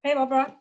Hey, Barbara.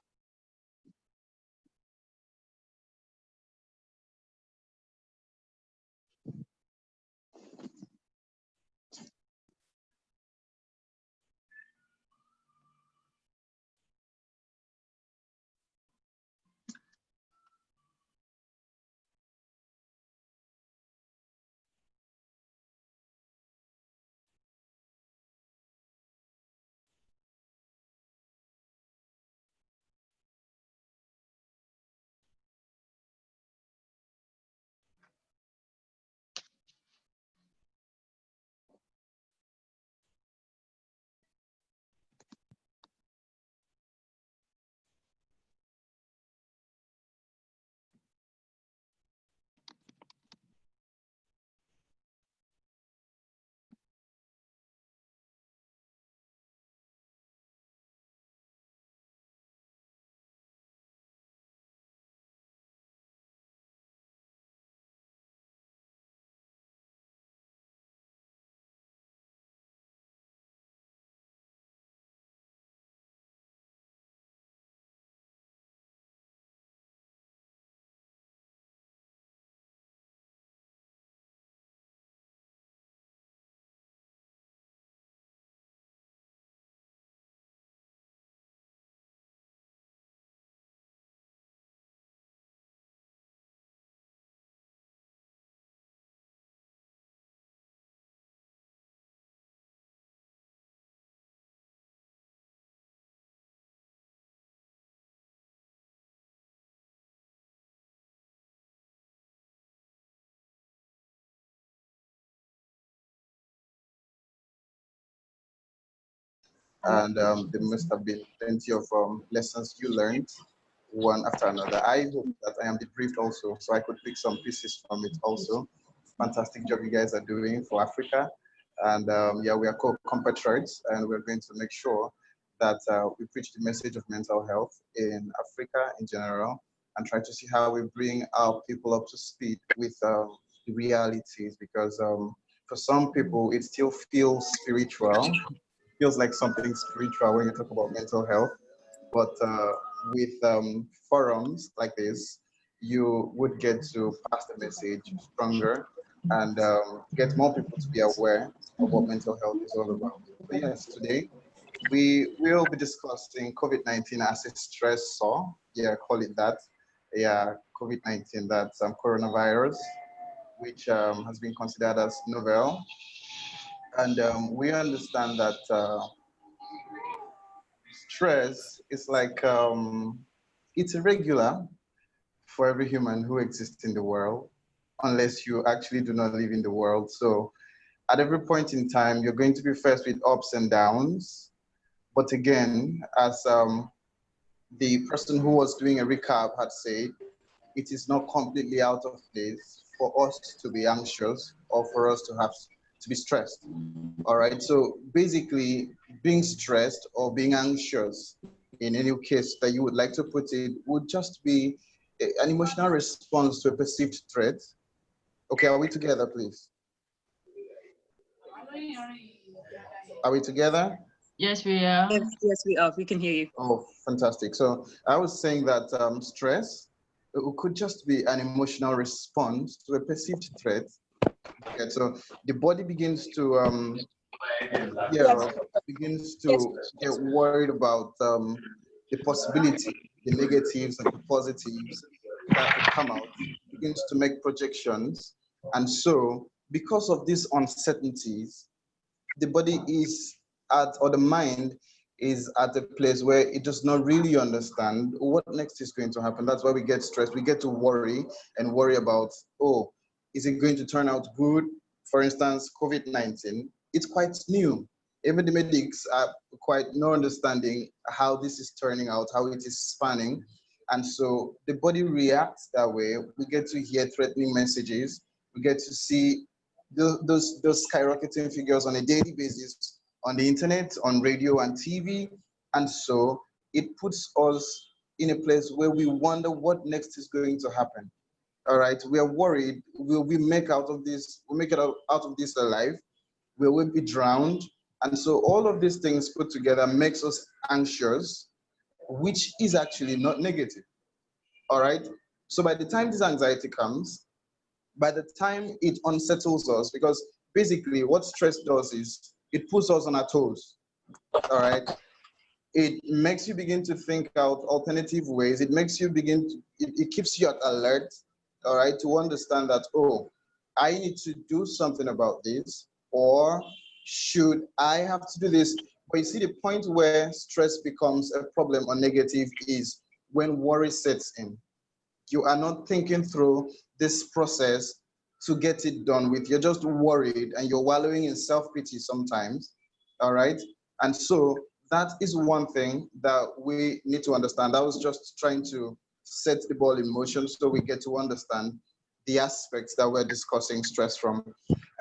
And there must have been plenty of lessons you learned one after another. I hope that I am debriefed also, so I could pick some pieces from it also. Fantastic job you guys are doing for Africa. And yeah, we are compatriots, and we're going to make sure that we preach the message of mental health in Africa in general and try to see how we bring our people up to speed with the realities because for some people it still feels spiritual, feels like something spiritual when you talk about mental health. But with forums like this, you would get to pass the message stronger and get more people to be aware of what mental health is all about. So yes, today we will be discussing COVID-19 as a stressor. Yeah, call it that. Yeah, COVID-19, that's coronavirus, which has been considered as novel. And we understand that stress is like it's irregular for every human who exists in the world, unless you actually do not live in the world. So at every point in time, you're going to be faced with ups and downs. But again, as the person who was doing a recap had said, it is not completely out of place for us to be anxious or for us to have to be stressed. All right. So basically, being stressed or being anxious, in any case that you would like to put it, would just be an emotional response to a perceived threat. Okay, are we together, please? Are we together? Yes, we are. Yes, we are. We can hear you. Oh, fantastic. So I was saying that stress could just be an emotional response to a perceived threat. Okay, so the body begins to Yes. begins Yes. to get worried about the possibility, the negatives and the positives that could come out, begins to make projections. And so, because of these uncertainties, the body is at, or the mind is at a place where it does not really understand what next is going to happen. That's why we get stressed. We get to worry and worry about, oh, is it going to turn out good? For instance, COVID-19, it's quite new. Even the medics are quite no understanding how this is turning out, how it is spanning. And so the body reacts that way. We get to hear threatening messages. We get to see those skyrocketing figures on a daily basis on the internet, on radio and TV. And so it puts us in a place where we wonder what next is going to happen. All right, we are worried. Will we make out of this? We make it out of this alive? Will we be drowned? And so all of these things put together makes us anxious. which is actually not negative. All right. So by the time this anxiety comes, by the time it unsettles us, because basically what stress does is it puts us on our toes. All right. It makes you begin to think out alternative ways. It makes you begin to, it keeps you at alert, all right, to understand that, oh, I need to do something about this, or should I have to do this? But you see, the point where stress becomes a problem or negative is when worry sets in. You are not thinking through this process to get it done with. You're just worried and you're wallowing in self-pity sometimes, all right? And so that is one thing that we need to understand. I was just trying to set the ball in motion so we get to understand the aspects that we're discussing stress from.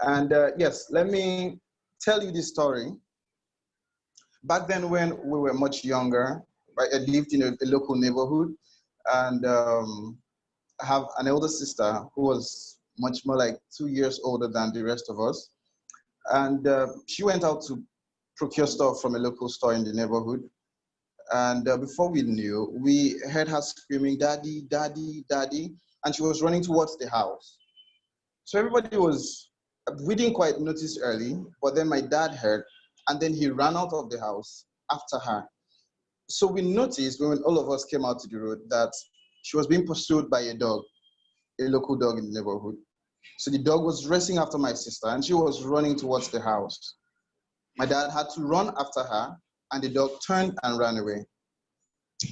And yes, let me tell you this story. Back then when we were much younger, right, I lived in a local neighborhood, and I have an elder sister who was much more like 2 years older than the rest of us. And she went out to procure stuff from a local store in the neighborhood. And before we knew, we heard her screaming, "Daddy, daddy, daddy." And she was running towards the house. So everybody was, we didn't quite notice early, but then my dad heard, and then he ran out of the house after her. So we noticed when all of us came out to the road that she was being pursued by a dog, a local dog in the neighborhood. So the dog was racing after my sister and she was running towards the house. My dad had to run after her and the dog turned and ran away.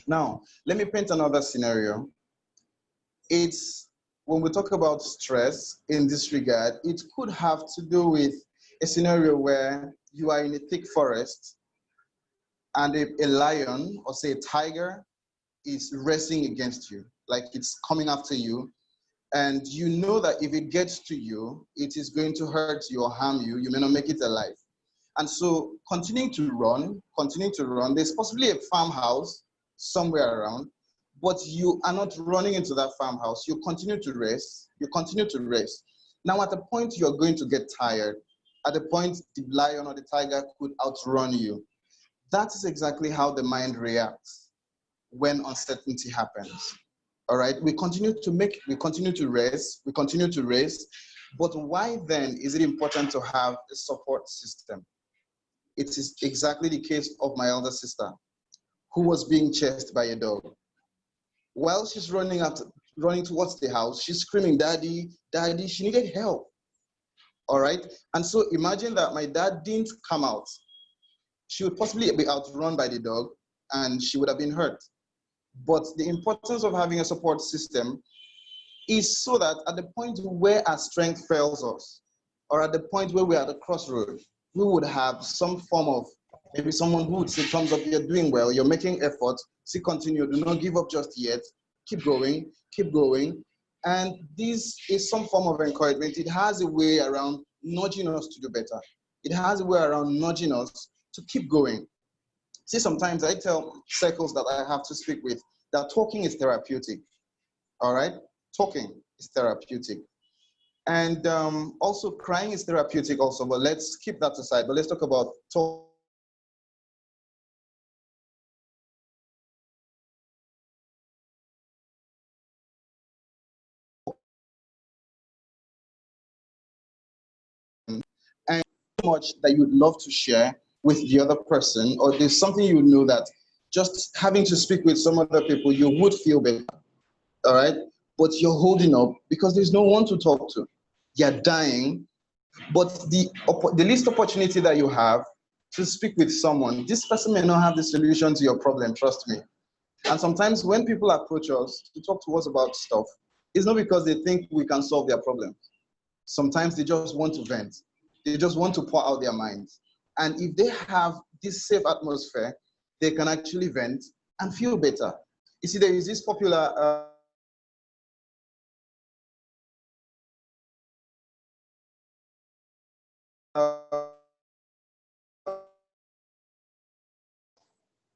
Now, let me paint another scenario. It's when we talk about stress in this regard, it could have to do with a scenario where you are in a thick forest and a lion or say a tiger is racing against you, like it's coming after you. And you know that if it gets to you, it is going to hurt you or harm you. You may not make it alive. And so continuing to run, there's possibly a farmhouse somewhere around, but you are not running into that farmhouse. You continue to race, Now at the point you're going to get tired, at the point the lion or the tiger could outrun you. That is exactly how the mind reacts when uncertainty happens. All right, we continue to race, but why then is it important to have a support system? It is exactly the case of my elder sister, who was being chased by a dog. While she's running towards the house, she's screaming, "Daddy, daddy," she needed help. All right, and so imagine that my dad didn't come out. She would possibly be outrun by the dog and she would have been hurt. But the importance of having a support system is so that at the point where our strength fails us, or at the point where we're at a crossroad, we would have some form of, maybe someone who would say, "Thumbs up, you're doing well, you're making effort, see, continue, do not give up just yet, keep going, keep going." And this is some form of encouragement. It has a way around nudging us to do better. It has a way around nudging us to keep going. See, sometimes I tell circles that I have to speak with that talking is therapeutic. All right? Talking is therapeutic. And also crying is therapeutic also, but let's keep that aside. But let's talk about talk. And so much that you would love to share with the other person, or there's something you know that just having to speak with some other people, you would feel better. All right? But you're holding up because there's no one to talk to. You're dying. But the least opportunity that you have to speak with someone, this person may not have the solution to your problem, trust me. And sometimes when people approach us to talk to us about stuff, it's not because they think we can solve their problem. Sometimes they just want to vent. They just want to pour out their minds. And if they have this safe atmosphere, they can actually vent and feel better. You see, there is this popular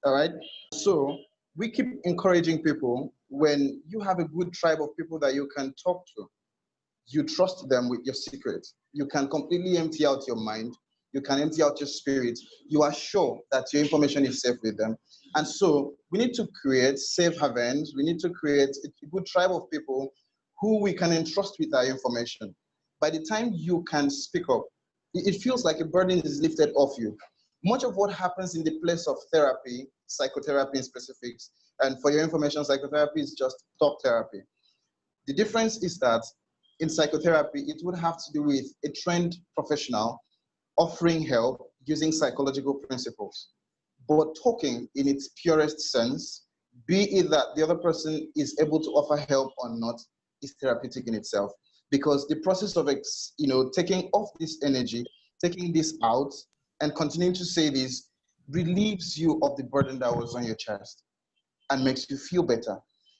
all right. So we keep encouraging people when you have a good tribe of people that you can talk to. You trust them with your secret. You can completely empty out your mind. you can empty out your spirit, you are sure that your information is safe with them. And so we need to create safe havens. We need to create a good tribe of people who we can entrust with our information. By the time you can speak up, it feels like a burden is lifted off you. Much of what happens in the place of therapy, psychotherapy in specifics, and for your information, psychotherapy is just talk therapy. The difference is that in psychotherapy, it would have to do with a trained professional offering help using psychological principles. But talking in its purest sense, be it that the other person is able to offer help or not, is therapeutic in itself. Because the process of taking off this energy, taking this out, and continuing to say this relieves you of the burden that was on your chest and makes you feel better.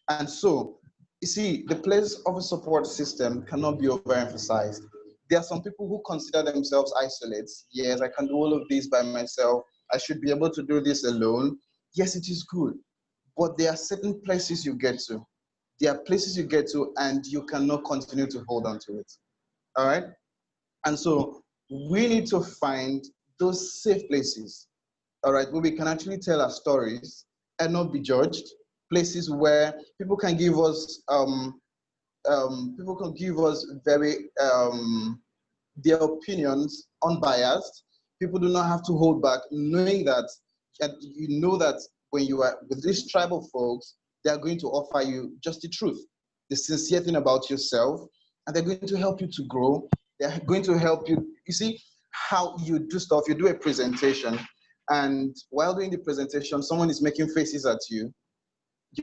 And so, you see, the place of a support system cannot be overemphasized. There are some people who consider themselves isolates. Yes, I can do all of this by myself. I should be able to do this alone. Yes, it is good. But there are certain places you get to. There are places you get to and you cannot continue to hold on to it. All right? And so we need to find those safe places, all right, where we can actually tell our stories and not be judged. Places where people can give us very their opinions unbiased. People do not have to hold back, knowing that, and you know that when you are with this tribe of folks, they are going to offer you just the truth, the sincere thing about yourself, and they're going to help you to grow. They're going to help you. You see how you do stuff. You do a presentation, and while doing the presentation, someone is making faces at you.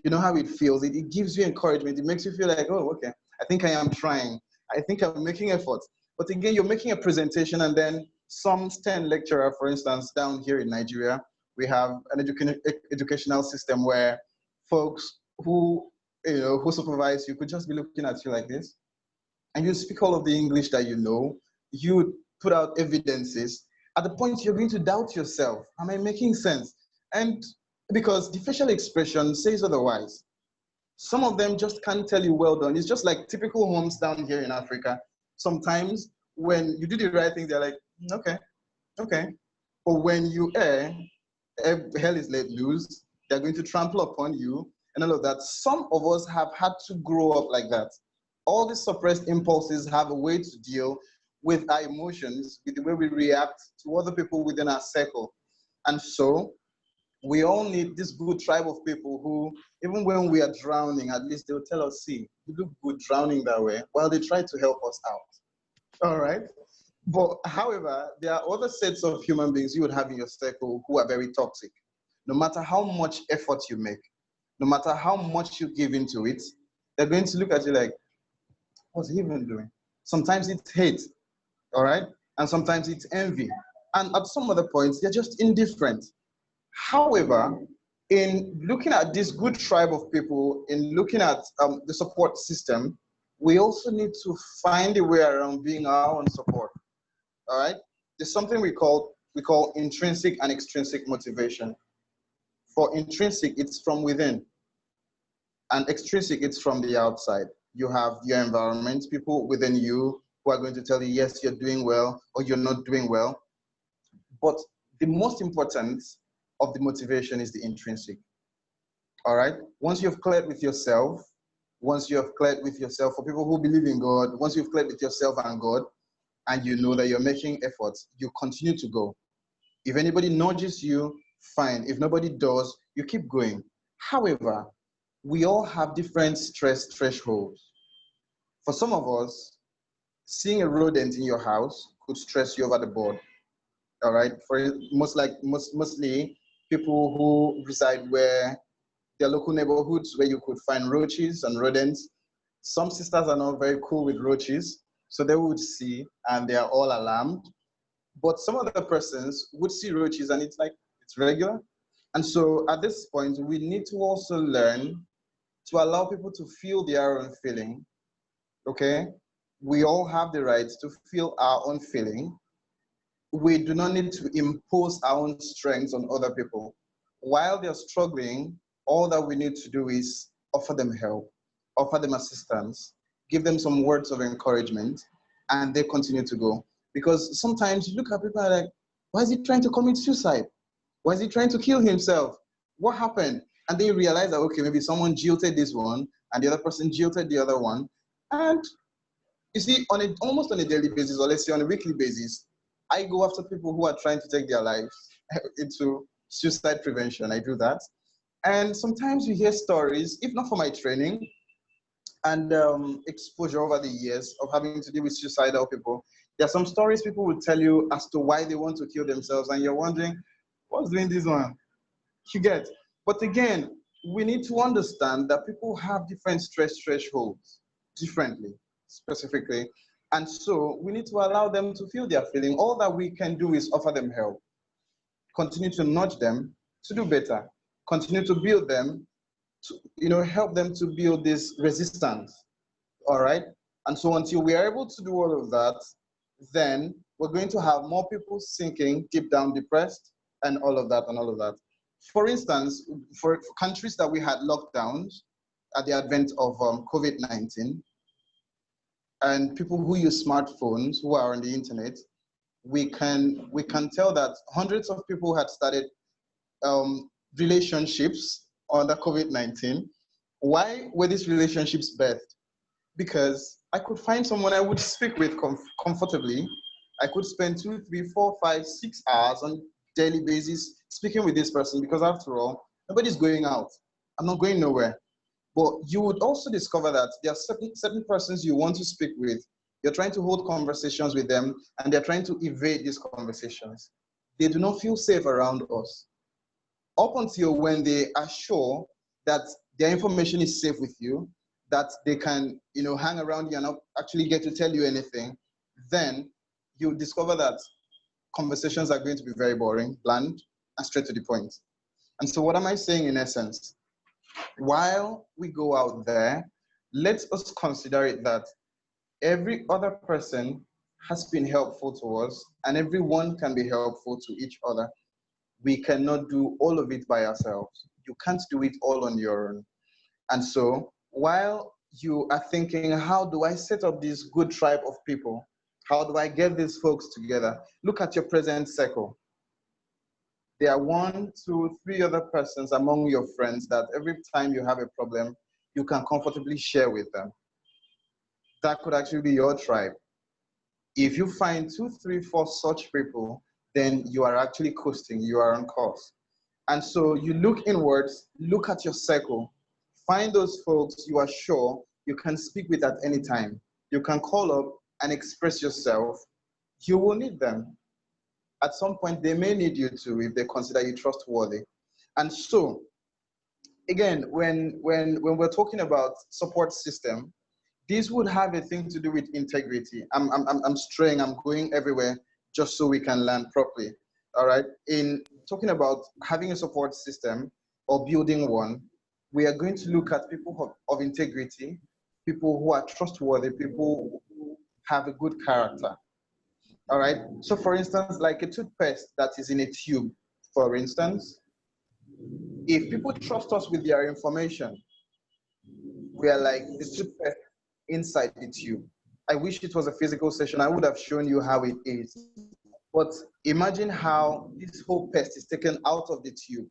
You know how it feels. It gives you encouragement. It makes you feel like, oh, okay, I think I am trying. I think I'm making effort. But again, you're making a presentation, and then some STEM lecturer, for instance, down here in Nigeria, we have an educational system where folks who supervise you could just be looking at you like this, and you speak all of the English that you know. You put out evidences. At the point you're going to doubt yourself. Am I making sense? And because the facial expression says otherwise. Some of them just can't tell you well done. It's just like typical homes down here in Africa. Sometimes when you do the right thing, they're like, okay, okay. But when you err, hell is let loose. They're going to trample upon you and all of that. Some of us have had to grow up like that. All these suppressed impulses have a way to deal with our emotions, with the way we react to other people within our circle. And so we all need this good tribe of people who, even when we are drowning, at least they'll tell us, see, you look good drowning that way, while they try to help us out. All right? But however, there are other sets of human beings you would have in your circle who are very toxic. No matter how much effort you make, no matter how much you give into it, they're going to look at you like, what's he even doing? Sometimes it's hate, all right? And sometimes it's envy. And at some other points, they're just indifferent. However, in looking at this good tribe of people, in looking at the support system, we also need to find a way around being our own support. All right? There's something we call intrinsic and extrinsic motivation. For intrinsic, it's from within, and extrinsic, it's from the outside. You have your environment, people within you who are going to tell you, yes, you're doing well, or you're not doing well. But the most important of the motivation is the intrinsic. All right? Once you've cleared with yourself, for people who believe in God, once you've cleared with yourself and God, and you know that you're making efforts, you continue to go. If anybody nudges you, fine. If nobody does, you keep going. However, we all have different stress thresholds. For some of us, seeing a rodent in your house could stress you over the board. All right? For mostly people who reside where there are local neighborhoods where you could find roaches and rodents. Some sisters are not very cool with roaches, so they would see and they are all alarmed. But some other persons would see roaches and it's like, it's regular. And so at this point, we need to also learn to allow people to feel their own feeling, okay? We all have the right to feel our own feeling. We do not need to impose our own strengths on other people. While they're struggling, all that we need to do is offer them help, offer them assistance, give them some words of encouragement, and they continue to go. Because sometimes you look at people and like, Why is he trying to commit suicide? Why is he trying to kill himself? What happened? And then you realize that, okay, maybe someone jilted this one and the other person jilted the other one. And you see, almost on a daily basis, or let's say on a weekly basis, I go after people who are trying to take their lives into suicide prevention. I do that. And sometimes you hear stories, if not for my training and exposure over the years of having to deal with suicidal people, there are some stories people will tell you as to why they want to kill themselves, and you're wondering, what's doing this one? You get. But again, we need to understand that people have different stress thresholds differently, specifically. And so we need to allow them to feel their feeling. All that we can do is offer them help, continue to nudge them to do better, continue to build them, to help them to build this resistance. All right. And so until we are able to do all of that, then we're going to have more people sinking deep down depressed and all of that and all of that. For instance, for countries that we had lockdowns at the advent of COVID-19, and people who use smartphones, who are on the internet, we can tell that hundreds of people had started relationships under COVID-19. Why were these relationships birthed? Because I could find someone I would speak with comfortably. I could spend 2, 3, 4, 5, 6 hours on daily basis speaking with this person, because after all, nobody's going out. I'm not going nowhere. But you would also discover that there are certain persons you want to speak with. You're trying to hold conversations with them, and they're trying to evade these conversations. They do not feel safe around us. Up until when they are sure that their information is safe with you, that they can, hang around you and not actually get to tell you anything, then you discover that conversations are going to be very boring, bland, and straight to the point. And so what am I saying in essence? While we go out there, let us consider it that every other person has been helpful to us, and everyone can be helpful to each other. We cannot do all of it by ourselves. You can't do it all on your own. And so while you are thinking, how do I set up this good tribe of people? How do I get these folks together? Look at your present circle. There are 1, 2, 3 other persons among your friends that every time you have a problem, you can comfortably share with them. That could actually be your tribe. If you find 2, 3, 4 such people, then you are actually coasting, you are on course. And so you look inwards, look at your circle, find those folks you are sure you can speak with at any time. You can call up and express yourself. You will need them. At some point, they may need you too if they consider you trustworthy. And so, again, when we're talking about support system, this would have a thing to do with integrity. I'm straying, I'm going everywhere just so we can learn properly. All right. In talking about having a support system or building one, we are going to look at people of integrity, people who are trustworthy, people who have a good character. All right. So for instance, like a toothpaste that is in a tube, for instance, if people trust us with their information, we are like the toothpaste inside the tube. I wish it was a physical session. I would have shown you how it is. But imagine how this whole paste is taken out of the tube.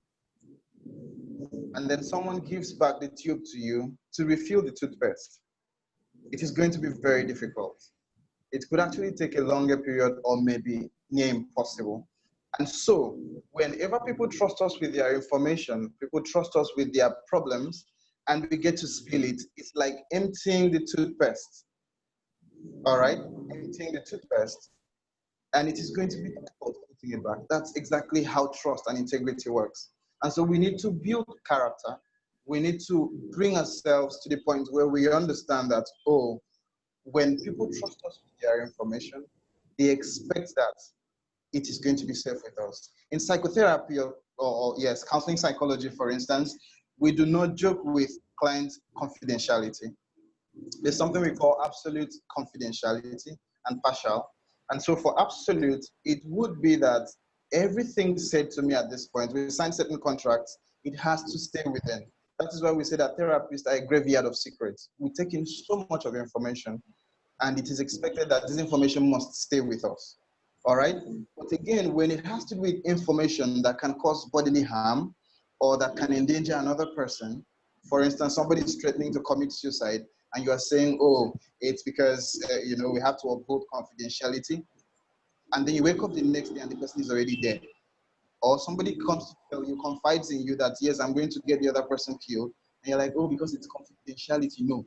And then someone gives back the tube to you to refill the toothpaste. It is going to be very difficult. It could actually take a longer period or maybe near impossible. And so whenever people trust us with their information, people trust us with their problems, and we get to spill it, it's like emptying the toothpaste. All right, emptying the toothpaste. And it is going to be difficult putting it back. That's exactly how trust and integrity works. And so we need to build character. We need to bring ourselves to the point where we understand that, oh, when people trust us with their information, they expect that it is going to be safe with us. In psychotherapy or yes, counseling psychology, for instance, we do not joke with client confidentiality. There's something we call absolute confidentiality and partial. And so for absolute, it would be that everything said to me at this point, we sign certain contracts, it has to stay within. That is why we say that therapists are a graveyard of secrets. We take in so much of information, and it is expected that this information must stay with us. All right. But again, when it has to do with information that can cause bodily harm or that can endanger another person, for instance, somebody is threatening to commit suicide, and you are saying, "Oh, it's because we have to uphold confidentiality," and then you wake up the next day and the person is already dead, or somebody comes to tell you, confides in you that yes, I'm going to get the other person killed, and you're like, "Oh, because it's confidentiality." No.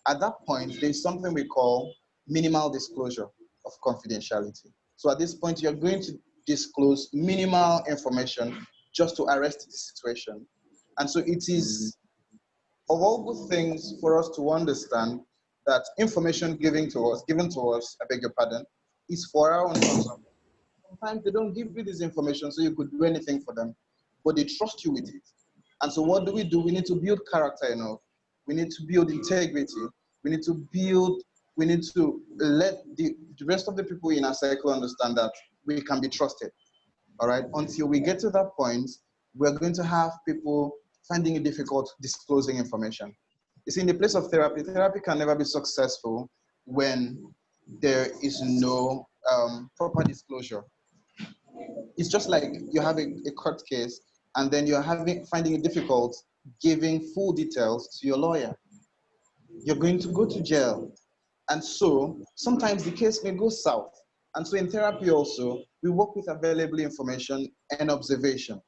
At that point, there's something we call minimal disclosure of confidentiality. So at this point, you're going to disclose minimal information just to arrest the situation. And so it is of all good things for us to understand that information given to us, I beg your pardon, is for our own consumption. Sometimes they don't give you this information so you could do anything for them, but they trust you with it. And so what do? We need to build character enough. We need to build integrity. We need to let the rest of the people in our circle understand that we can be trusted. All right. Until we get to that point, we're going to have people finding it difficult disclosing information. You see, in the place of therapy, therapy can never be successful when there is no proper disclosure. It's just like you have a court case and then you're finding it difficult giving full details to your lawyer. You're going to go to jail. And so sometimes the case may go south. And so in therapy also, we work with available information and observation.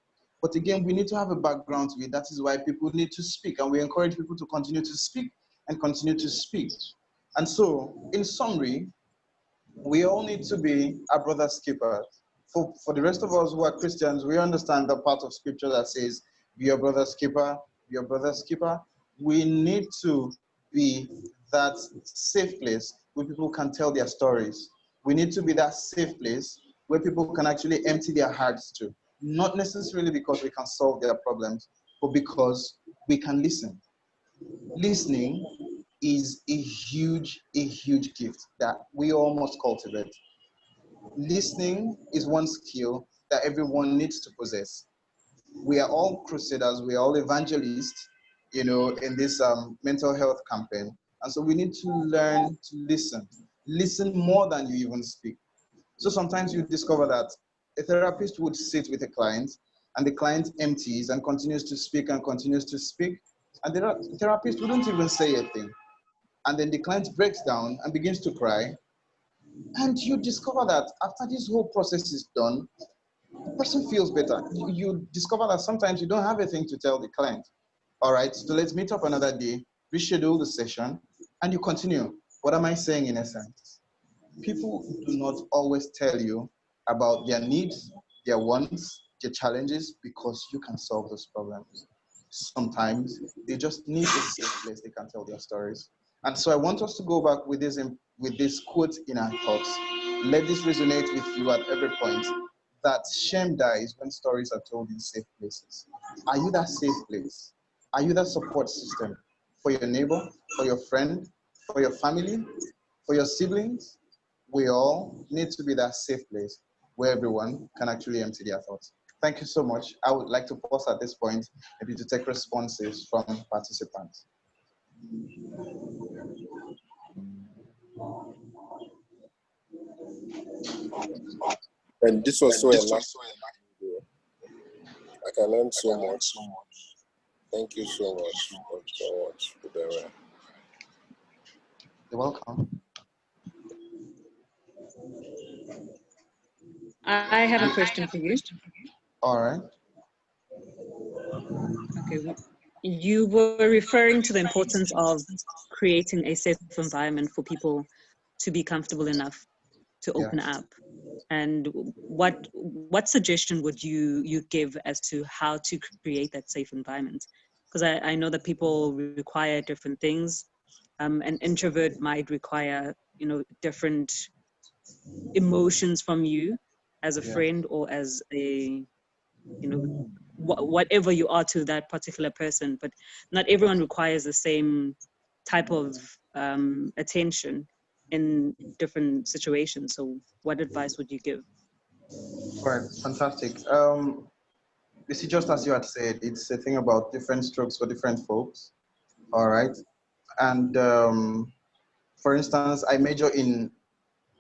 But again, we need to have a background to it. That is why people need to speak. And we encourage people to continue to speak and continue to speak. And so in summary, we all need to be a brother's keepers. For the rest of us who are Christians, we understand the part of scripture that says, be your brother's keeper, be your brother's keeper. We need to be that safe place where people can tell their stories. We need to be that safe place where people can actually empty their hearts to. Not necessarily because we can solve their problems, but because we can listen. Listening is a huge gift that we all must cultivate. Listening is one skill that everyone needs to possess. We are all crusaders, we are all evangelists, in this mental health campaign. And so we need to learn to listen. Listen more than you even speak. So sometimes you discover that a therapist would sit with a client and the client empties and continues to speak and continues to speak. And the therapist wouldn't even say a thing. And then the client breaks down and begins to cry. And you discover that after this whole process is done, the person feels better. You discover that sometimes you don't have a thing to tell the client. All right, so let's meet up another day, reschedule the session, and you continue. What am I saying in essence? People do not always tell you about their needs, their wants, their challenges, because you can solve those problems. Sometimes they just need a safe place they can tell their stories. And so I want us to go back with this quote in our thoughts. Let this resonate with you at every point, that shame dies when stories are told in safe places. Are you that safe place? Are you that support system for your neighbor, for your friend, for your family, for your siblings? We all need to be that safe place where everyone can actually empty their thoughts. Thank you so much. I would like to pause at this point, maybe to take responses from participants. And this was so enlightening. I can learn so much. Thank you so much. You're welcome. I have a question for you. All right. Okay. You were referring to the importance of creating a safe environment for people to be comfortable enough to open up. And what suggestion would you give as to how to create that safe environment? Because I know that people require different things. An introvert might require, different emotions from you as a friend or as a, whatever you are to that particular person. But not everyone requires the same type of attention in different situations. So what advice would you give? All right, fantastic. You see, just as you had said, it's a thing about different strokes for different folks. All right. And for instance, I major in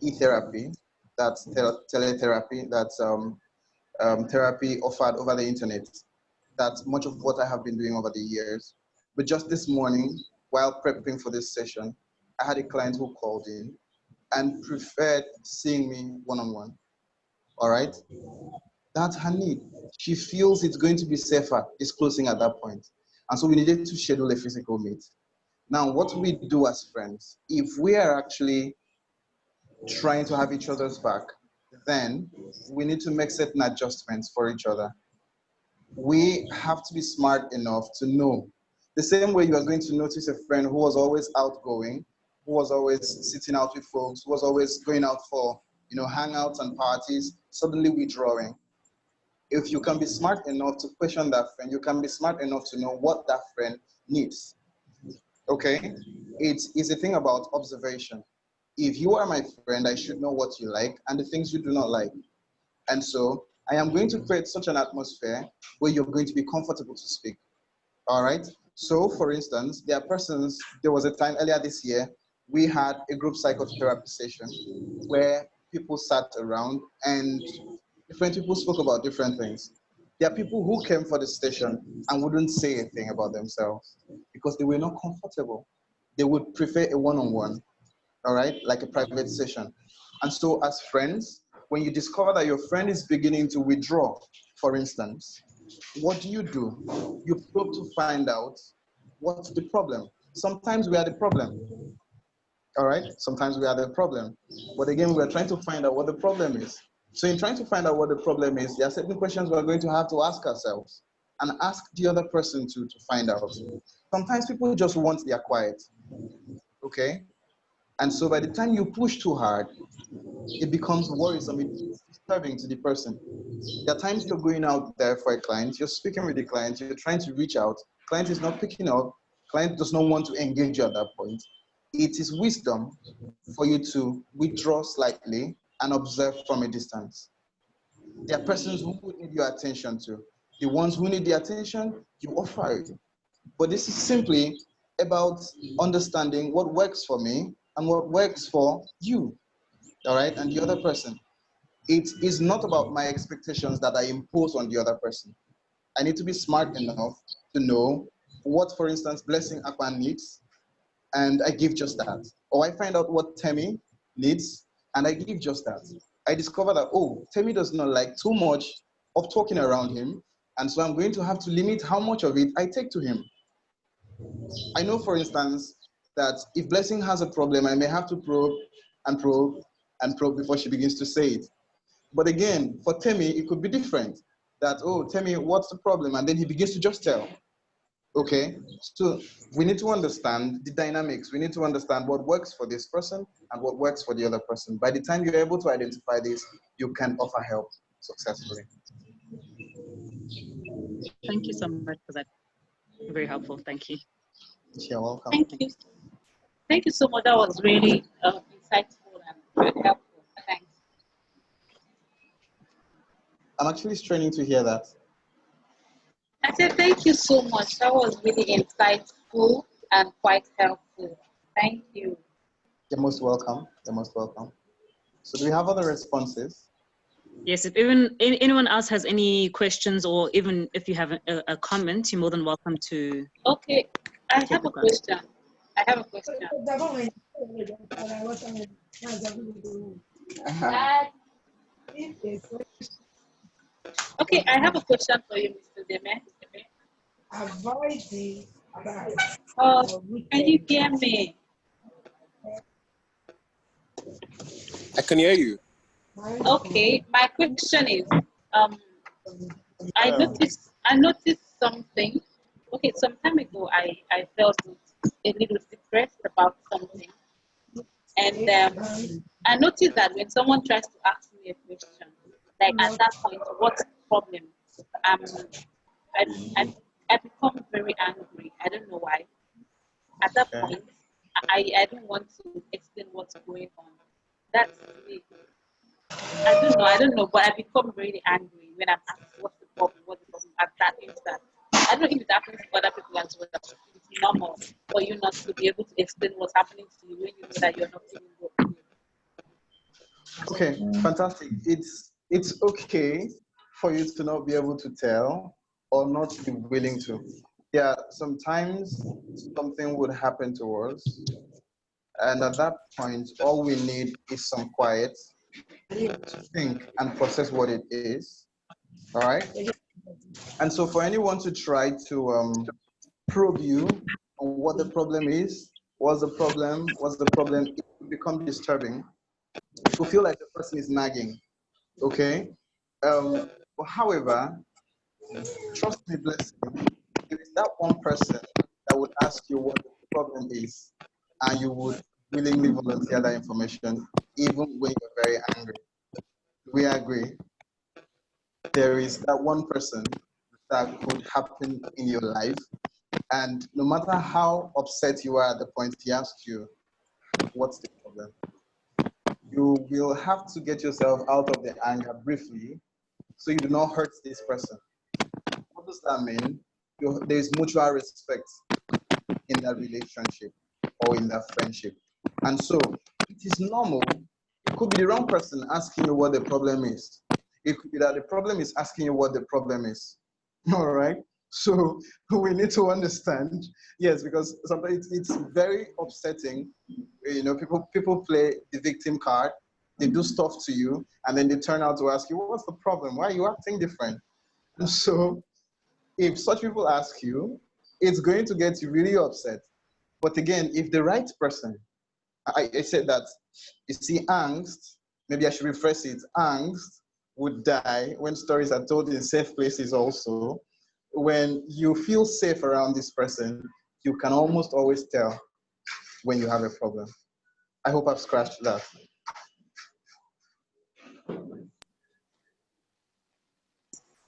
e-therapy. that's teletherapy, that's therapy offered over the internet. That's much of what I have been doing over the years. But just this morning, while prepping for this session, I had a client who called in and preferred seeing me one-on-one. All right? That's her need. She feels it's going to be safer disclosing at that point. And so we needed to schedule a physical meet. Now, what we do as friends, if we are actually trying to have each other's back, then we need to make certain adjustments for each other. We have to be smart enough to know. The same way you are going to notice a friend who was always outgoing, who was always sitting out with folks, who was always going out for, hangouts and parties, suddenly withdrawing. If you can be smart enough to question that friend, you can be smart enough to know what that friend needs. Okay? It is a thing about observation. If you are my friend, I should know what you like and the things you do not like. And so I am going to create such an atmosphere where you're going to be comfortable to speak. All right? So for instance, there was a time earlier this year, we had a group psychotherapy session where people sat around and different people spoke about different things. There are people who came for the session and wouldn't say a thing about themselves because they were not comfortable. They would prefer a one-on-one, all right, like a private session. And so as friends, when you discover that your friend is beginning to withdraw, for instance, what do? You probe to find out what's the problem. Sometimes we are the problem, all right? Sometimes we are the problem. But again, we're trying to find out what the problem is. So in trying to find out what the problem is, there are certain questions we're going to have to ask ourselves and ask the other person to find out. Sometimes people just want their quiet, okay? And so by the time you push too hard, it becomes worrisome, it's disturbing to the person. There are times you're going out there for a client, you're speaking with the client, you're trying to reach out, client is not picking up, client does not want to engage you at that point. It is wisdom for you to withdraw slightly and observe from a distance. There are persons who need your attention too. The ones who need the attention, you offer it. But this is simply about understanding what works for me and what works for you, all right, and the other person. It is not about my expectations that I impose on the other person. I need to be smart enough to know what, for instance, Blessing Akpan needs, and I give just that. Or I find out what Temi needs, and I give just that. I discover that, oh, Temi does not like too much of talking around him, and so I'm going to have to limit how much of it I take to him. I know, for instance, that if Blessing has a problem, I may have to probe and probe and probe before she begins to say it. But again, for Temi, it could be different. That, oh, Temi, what's the problem? And then he begins to just tell. Okay, so we need to understand the dynamics. We need to understand what works for this person and what works for the other person. By the time you're able to identify this, you can offer help successfully. Thank you so much for that. Very helpful. Thank you. You're welcome. Thank you. Thank you so much. That was really insightful and very helpful. Thanks. I'm actually straining to hear that. I said thank you so much. That was really insightful and quite helpful. Thank you. You're most welcome. You're most welcome. So do we have other responses? Yes, if anyone else has any questions, or even if you have a comment, you're more than welcome to. Okay, I have a question. Okay, I have a question for you, Mr. Deme. Can you hear me? I can hear you. Okay, my question is, I noticed something. Okay, some time ago, I felt a little depressed about something, and I noticed that when someone tries to ask me a question, like at that point, what's the problem? I become very angry. I don't know why. At that point, I don't want to explain what's going on. That's me. I don't know, but I become really angry when I'm asked what's the problem at that instant. I don't know if it happens to other people as well. It's normal for you not to be able to explain what's happening to you when you know that you're not feeling good. Okay, fantastic. It's okay for you to not be able to tell or not be willing to. Yeah, sometimes something would happen to us, and at that point, all we need is some quiet to think and process what it is. All right. And so, for anyone to try to probe you on what the problem is, what's the problem, it will become disturbing. It will feel like the person is nagging. Okay. However, trust me, blessing, if it's that one person that would ask you what the problem is, and you would willingly volunteer that information, even when you're very angry, we agree. There is that one person that could happen in your life, and no matter how upset you are at the point he asks you, what's the problem? You will have to get yourself out of the anger briefly so you do not hurt this person. What does that mean? There's mutual respect in that relationship or in that friendship. And so it is normal. It could be the wrong person asking you what the problem is. It could be that the problem is asking you what the problem is. All right. So we need to understand, yes, because sometimes it's very upsetting. You know, people play the victim card. They do stuff to you, and then they turn out to ask you, "What's the problem? Why are you acting different?" And so, if such people ask you, it's going to get you really upset. But again, if the right person, I said that, you see, angst, maybe I should rephrase it, angst would die when stories are told in safe places also. When you feel safe around this person, you can almost always tell when you have a problem. I hope I've scratched that.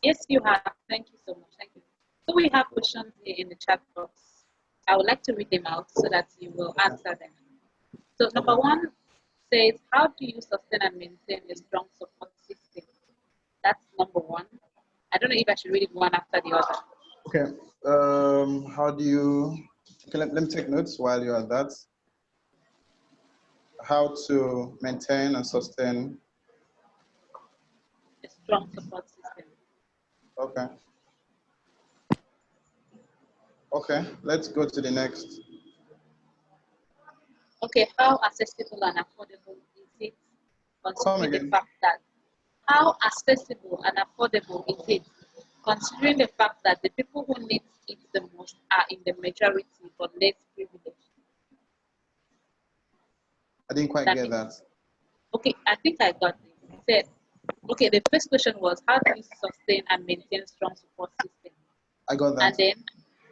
Yes, you have. Thank you so much. Thank you. So we have questions here in the chat box. I would like to read them out so that you will answer them. So number one says, how do you sustain and maintain a strong support system? That's number one. I don't know if I should read it one after the other. Okay. How do you? Okay, let me take notes while you're at that. How to maintain and sustain. A strong support system. Okay. Okay. Let's go to the next. Okay, how accessible and affordable is it? Considering the fact that how accessible and affordable is it? Considering the fact that the people who need it the most are in the majority but less privileged. I didn't quite get that. Okay, I think I got it. It said, okay, the first question was how do you sustain and maintain strong support system? I got that.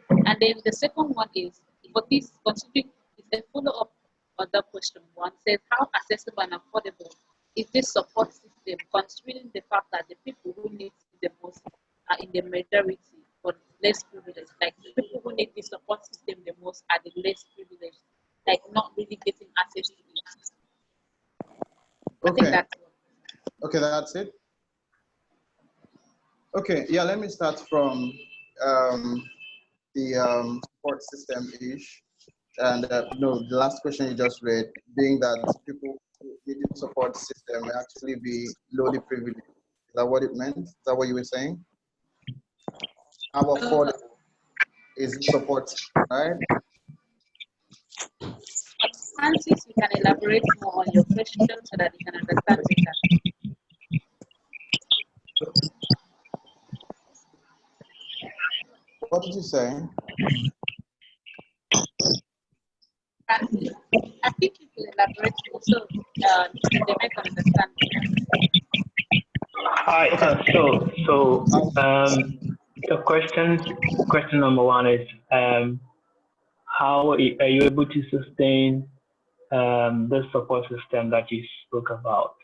And then the second one is for this considering is a follow-up on the question one says how accessible and affordable is this support system considering the fact that the people who need it the most are in the majority but less privileged. Like the people who need the support system the most are the less privileged, like not really getting access to it. Okay. Okay, that's it. Okay, yeah, let me start from the support system ish. And no, the last question you just read, being that people who need the support system may actually be lowly privileged. Is that what it meant? Is that what you were saying? How affordable is the support system, right? Francis, you can elaborate more on your question so that you can understand better. What did you say? Francis, I think you can elaborate more so they may understand better. Hi. The question number one is how are you able to sustain the support system that you spoke about?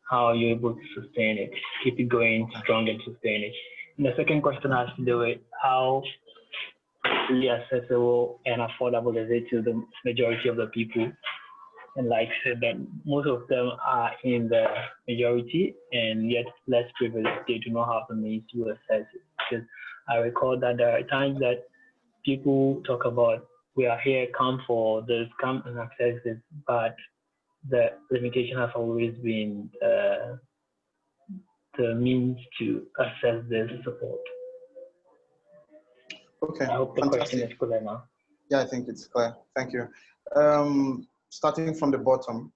How are you able to sustain it, keep it going strong and sustain it? And the second question has to do with how really accessible and affordable is it to the majority of the people? And like I said, that most of them are in the majority and yet less privileged. They do not have the means to access it. Because I recall that there are times that people talk about, we are here, come for this, come and access this, but the limitation has always been the means to access this support. Okay, I hope the question fantastic. is clear now. Yeah, I think it's clear. Thank you. Starting from the bottom,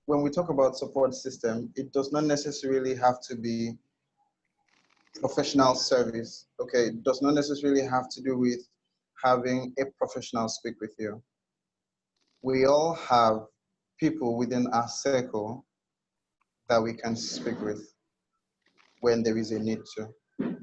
when we talk about support system, it does not necessarily have to be professional service. Okay, it does not necessarily have to do with having a professional speak with you. We all have people within our circle that we can speak with when there is a need to.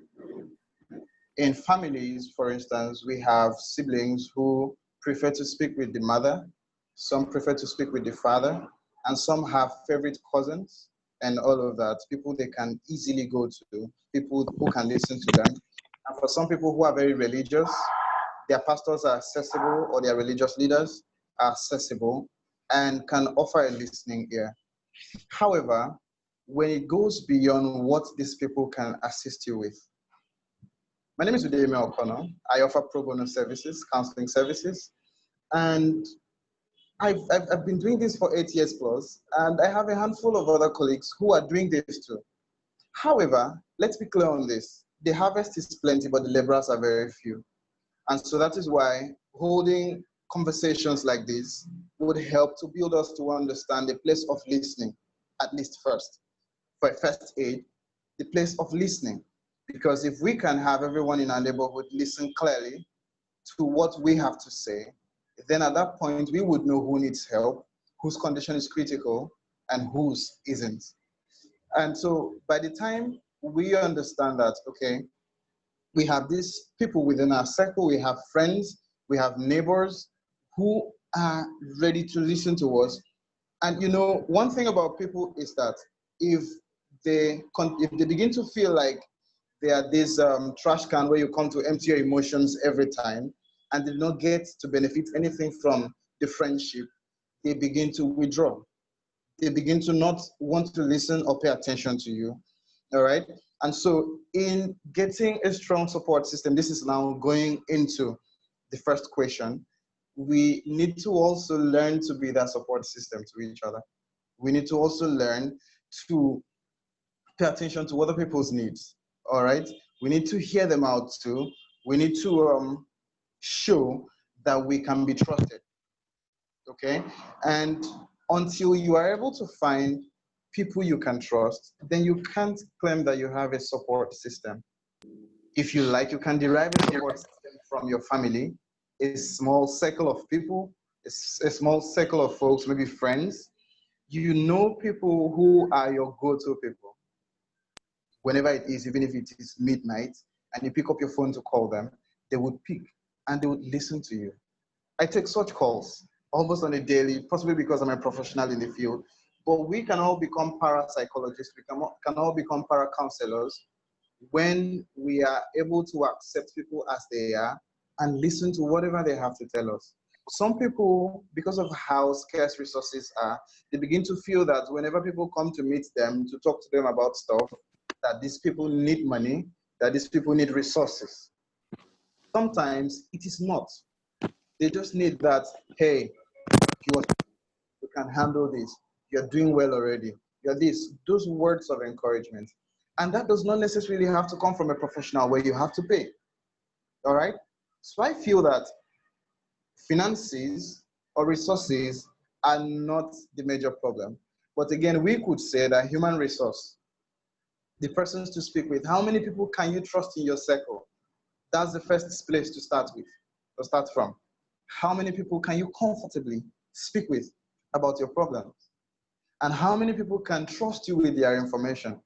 In families, for instance, we have siblings who prefer to speak with the mother, some prefer to speak with the father, and some have favorite cousins and all of that, people they can easily go to, people who can listen to them. And for some people who are very religious, their pastors are accessible or their religious leaders are accessible and can offer a listening ear. However, when it goes beyond what these people can assist you with, my name is Udeme O'Connor. I offer pro bono services, counseling services, and I've been doing this for 8 years plus, and I have a handful of other colleagues who are doing this too. However, let's be clear on this. The harvest is plenty, but the laborers are very few. And so that is why holding conversations like this would help to build us to understand the place of listening, at least first. For first aid, the place of listening. Because if we can have everyone in our neighborhood listen clearly to what we have to say, then at that point, we would know who needs help, whose condition is critical, and whose isn't. And so by the time we understand that, okay, we have these people within our circle, we have friends, we have neighbors who are ready to listen to us. And you know, one thing about people is that if they begin to feel like they are this trash can where you come to empty your emotions every time and did not get to benefit anything from the friendship, they begin to withdraw. They begin to not want to listen or pay attention to you. All right. And so in getting a strong support system, this is now going into the first question. We need to also learn to be that support system to each other. We need to also learn to pay attention to other people's needs. All right. We need to hear them out too. We need to show that we can be trusted. Okay. And until you are able to find people you can trust, then you can't claim that you have a support system. If you like, you can derive a support system from your family, a small circle of people, a small circle of folks, maybe friends. You know people who are your go-to people. Whenever it is, even if it is midnight, and you pick up your phone to call them, they would pick and they would listen to you. I take such calls almost on a daily, possibly because I'm a professional in the field, but we can all become parapsychologists, we can all become para-counselors when we are able to accept people as they are and listen to whatever they have to tell us. Some people, because of how scarce resources are, they begin to feel that whenever people come to meet them, to talk to them about stuff, that these people need money, that these people need resources. Sometimes it is not. They just need that, hey, you can handle this. You're doing well already. You're this. Those words of encouragement. And that does not necessarily have to come from a professional where you have to pay. All right? So I feel that finances or resources are not the major problem. But again, we could say that human resource, the persons to speak with, how many people can you trust in your circle? That's the first place to start with, to start from. How many people can you comfortably speak with about your problems? And how many people can trust you with their information?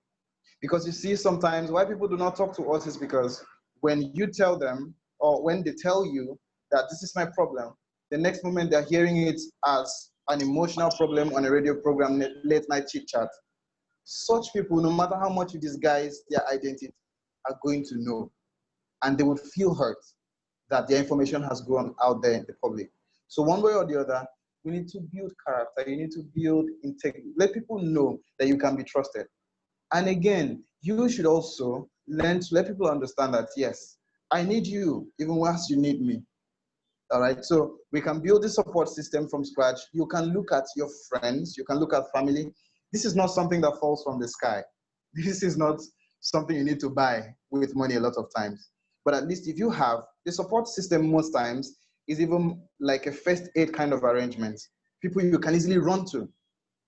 Because you see, sometimes why people do not talk to us is because when you tell them, or when they tell you that this is my problem, the next moment they're hearing it as an emotional problem on a radio program, late night chit chat. Such people, no matter how much you disguise their identity, are going to know. And they would feel hurt that their information has gone out there in the public. So one way or the other, we need to build character. You need to build integrity. Let people know that you can be trusted. And again, you should also learn to let people understand that, yes, I need you even once you need me. All right, so we can build this support system from scratch. You can look at your friends, you can look at family. This is not something that falls from the sky. This is not something you need to buy with money a lot of times. But at least if you have the support system, most times is even like a first aid kind of arrangement. People you can easily run to.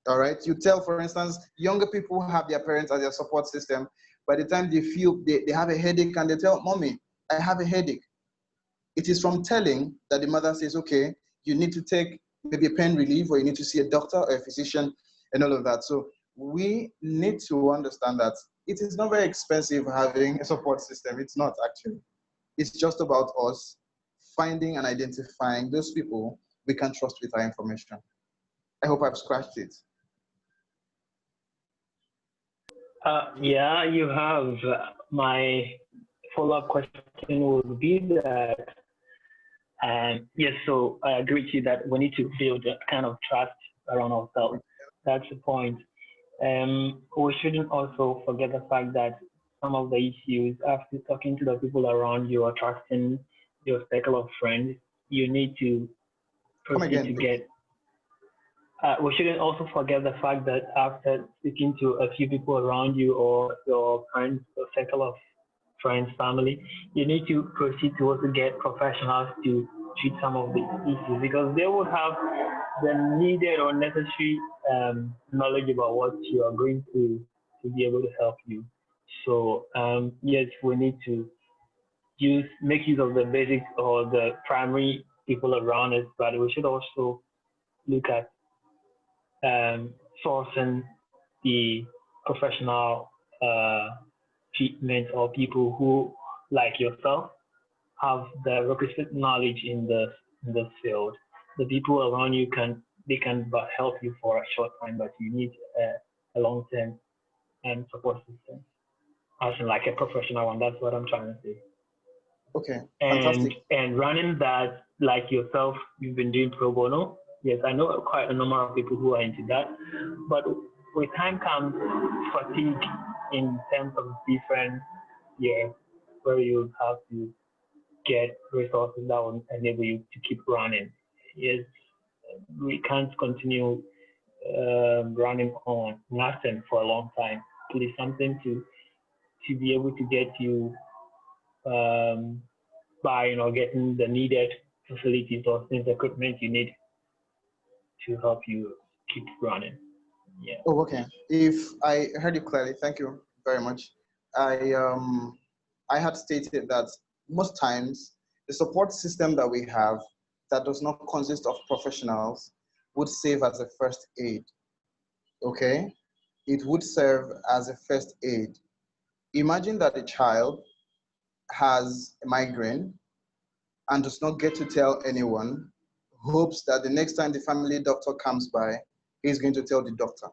All right, you tell, for instance, younger people have their parents as their support system. By the time they feel they have a headache and they tell, Mommy, I have a headache. It is from telling that the mother says, okay, you need to take maybe a pain relief, or you need to see a doctor or a physician and all of that. So we need to understand that it is not very expensive having a support system. It's not actually. It's just about us finding and identifying those people we can trust with our information. I hope I've scratched it. Yeah, you have. My follow-up question would be that, yes, so I agree with you that we need to build that kind of trust around ourselves. That's the point. We shouldn't also forget the fact that some of the issues, after talking to the people around you or trusting your circle of friends, you need to proceed to get. We shouldn't also forget the fact that after speaking to a few people around you or your friends, or circle of friends, family, you need to proceed to also get professionals to treat some of the issues, because they would have the needed or necessary knowledge about what you are going to be able to help you. So yes, we need to make use of the basic or the primary people around us, but we should also look at sourcing the professional treatment, or people who, like yourself, have the requisite knowledge in the field. The people around you can but help you for a short time, but you need a long-term support system, as in like a professional one. That's what I'm trying to say. Okay, fantastic. And running that, like yourself, you've been doing pro bono. Yes, I know quite a number of people who are into that, but with time comes fatigue in terms of different years, where you have to get resources that will enable you to keep running. Yes, we can't continue running on nothing for a long time. It is something to be able to get you by getting the needed facilities or things, equipment you need to help you keep running. Yeah. Oh, okay. If I heard you clearly, thank you very much. I had stated that most times the support system that we have that does not consist of professionals would serve as a first aid. Okay? It would serve as a first aid. Imagine that a child has a migraine and does not get to tell anyone, hopes that the next time the family doctor comes by, he's going to tell the doctor.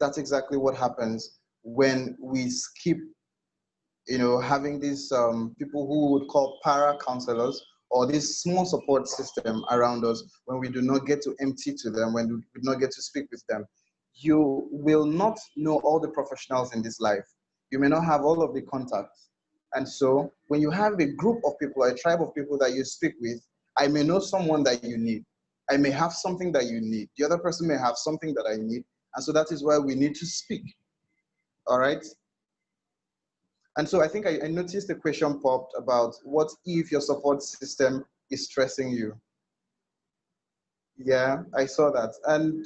That's exactly what happens when we skip, having these people who would call para counselors, or this small support system around us, when we do not get to empty to them, when we do not get to speak with them. You will not know all the professionals in this life. You may not have all of the contacts. And so when you have a group of people, a tribe of people that you speak with, I may know someone that you need. I may have something that you need. The other person may have something that I need. And so that is why we need to speak. All right? And so I think I noticed a question popped about, what if your support system is stressing you? Yeah, I saw that. And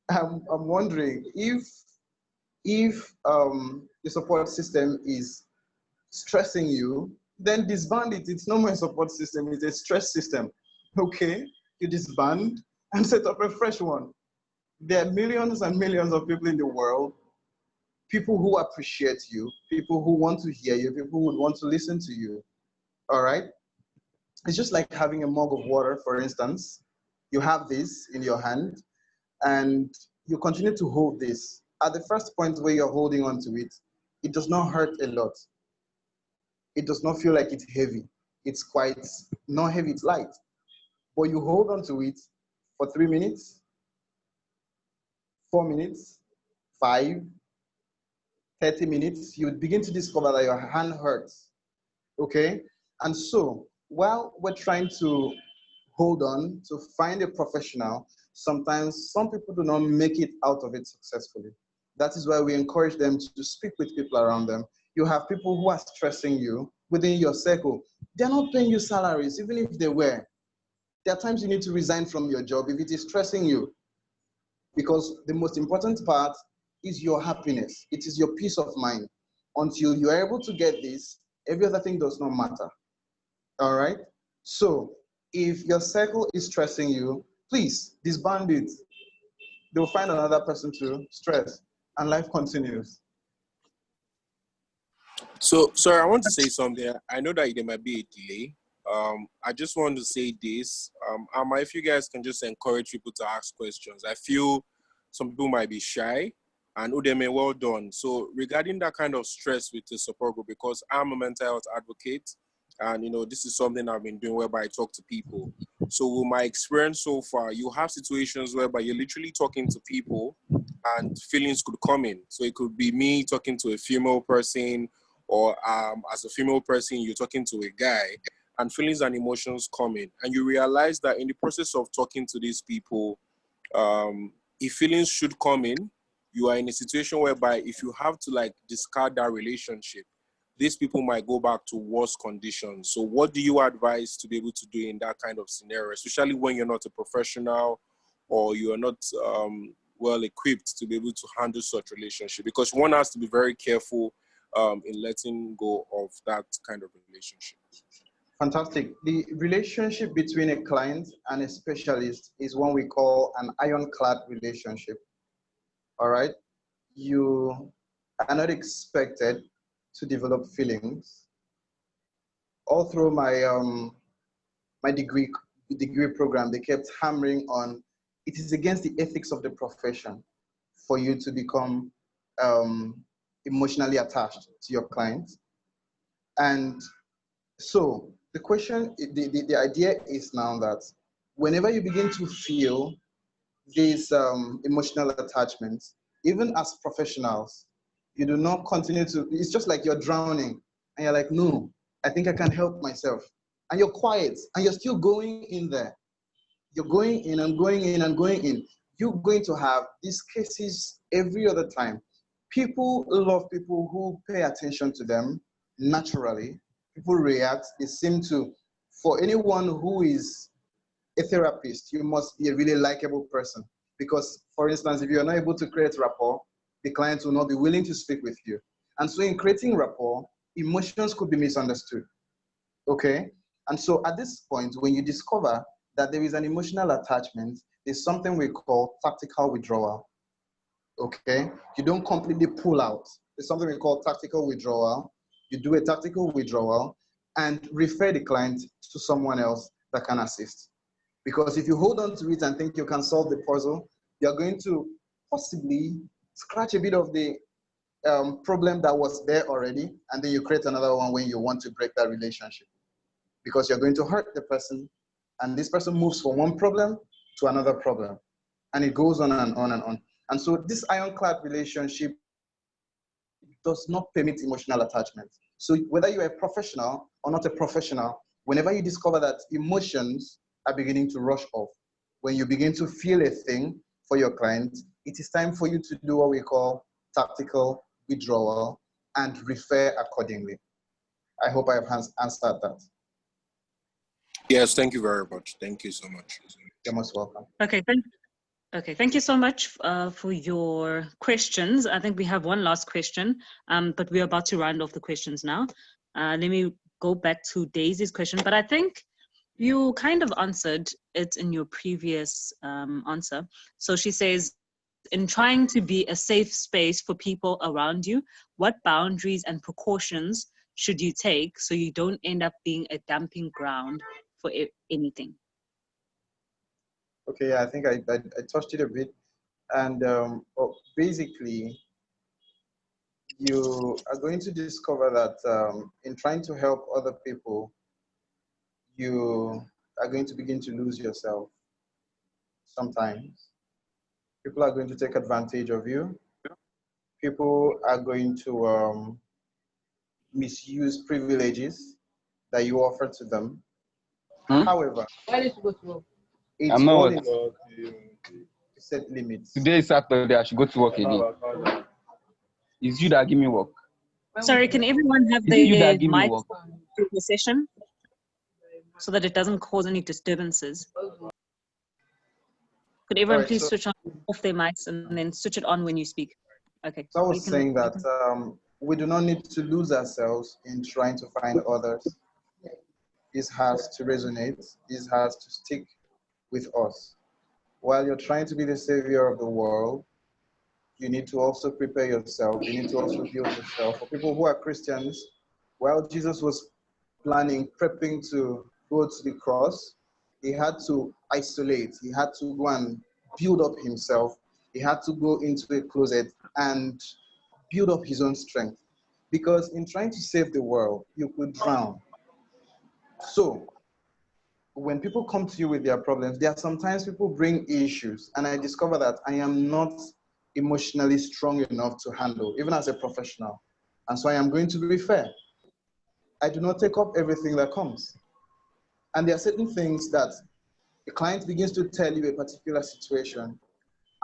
I'm wondering if the support system is stressing you, then disband it. It's no more a support system, it's a stress system. Okay? You disband and set up a fresh one. There are millions and millions of people in the world, people who appreciate you, people who want to hear you, people who would want to listen to you. All right? It's just like having a mug of water, for instance. You have this in your hand and you continue to hold this. At the first point where you're holding on to it, it does not hurt a lot. It does not feel like it's heavy. It's quite not heavy, it's light. But you hold on to it for 3 minutes, 4 minutes, 5, 30 minutes, you would begin to discover that your hand hurts. Okay? And so while we're trying to hold on to find a professional, sometimes some people do not make it out of it successfully. That is why we encourage them to speak with people around them. You have people who are stressing you within your circle. They're not paying you salaries, even if they were. There are times you need to resign from your job if it is stressing you. Because the most important part is your happiness. It is your peace of mind. Until you are able to get this, every other thing does not matter. All right? So if your circle is stressing you, please disband it. They'll find another person to stress, and life continues. So, sorry, I want to say something. I know that there might be a delay. I just want to say this. Amma, if you guys can just encourage people to ask questions. I feel some people might be shy, and Udeme, well done. So regarding that kind of stress with the support group, because I'm a mental health advocate, and this is something I've been doing whereby I talk to people. So with my experience so far, you have situations whereby you're literally talking to people and feelings could come in. So it could be me talking to a female person, or as a female person, you're talking to a guy, and feelings and emotions come in. And you realize that in the process of talking to these people, if feelings should come in, you are in a situation whereby if you have to discard that relationship, these people might go back to worse conditions. So what do you advise to be able to do in that kind of scenario, especially when you're not a professional or you're not well equipped to be able to handle such relationship? Because one has to be very careful in letting go of that kind of relationship. Fantastic. The relationship between a client and a specialist is what we call an ironclad relationship. All right? You are not expected to develop feelings. All through my degree program, they kept hammering on it is against the ethics of the profession for you to become emotionally attached to your client. And so the question, the idea is now that whenever you begin to feel these emotional attachments, even as professionals, you do not continue to, it's just like you're drowning and you're like, no, I think I can help myself. And you're quiet and you're still going in there. You're going in and going in and going in. You're going to have these cases every other time. People love people who pay attention to them naturally. People react. They seem to, for anyone who is a therapist, you must be a really likable person. Because, for instance, if you're not able to create rapport, the client will not be willing to speak with you. And so in creating rapport, emotions could be misunderstood. Okay? And so at this point, when you discover that there is an emotional attachment, there's something we call tactical withdrawal. Okay? You don't completely pull out. There's something we call tactical withdrawal. You do a tactical withdrawal and refer the client to someone else that can assist. Because if you hold on to it and think you can solve the puzzle, you're going to possibly scratch a bit of the problem that was there already, and then you create another one when you want to break that relationship. Because you're going to hurt the person, and this person moves from one problem to another problem. And it goes on and on and on. And so this ironclad relationship does not permit emotional attachment. So whether you're a professional or not a professional, whenever you discover that emotions are beginning to rush off, when you begin to feel a thing for your client, it is time for you to do what we call tactical withdrawal and refer accordingly. I hope I have answered that. Yes, thank you very much. Thank you so much. You're most welcome. Okay, thank you so much for your questions. I think we have one last question, but we're about to round off the questions now. Let me go back to Daisy's question, but I think you kind of answered it in your previous answer. So she says, in trying to be a safe space for people around you, what boundaries and precautions should you take so you don't end up being a dumping ground for anything? Okay, yeah, I think I touched it a bit. And basically, you are going to discover that in trying to help other people, you are going to begin to lose yourself sometimes. People are going to take advantage of you. People are going to misuse privileges that you offer to them. However, Why did you go to work? it's I'm not all working. in set limits. Today is Saturday. I should go to work again. It's you that give me work. Sorry, can everyone have Is it you that their give me mics work? to the session so that it doesn't cause any disturbances? Could everyone Alright, please so- switch off their mics and then switch it on when you speak? Okay. So I was You can- saying that we do not need to lose ourselves in trying to find others. It has to resonate. It has to stick with us. While you're trying to be the savior of the world, you need to also prepare yourself. You need to also build yourself. For people who are Christians, while Jesus was prepping to go to the cross, he had to isolate. He had to go and build up himself. He had to go into a closet and build up his own strength. Because in trying to save the world, you could drown. So when people come to you with their problems, there are sometimes people bring issues, and I discover that I am not emotionally strong enough to handle, even as a professional. And so I am going to be fair. I do not take up everything that comes. And there are certain things that a client begins to tell you a particular situation,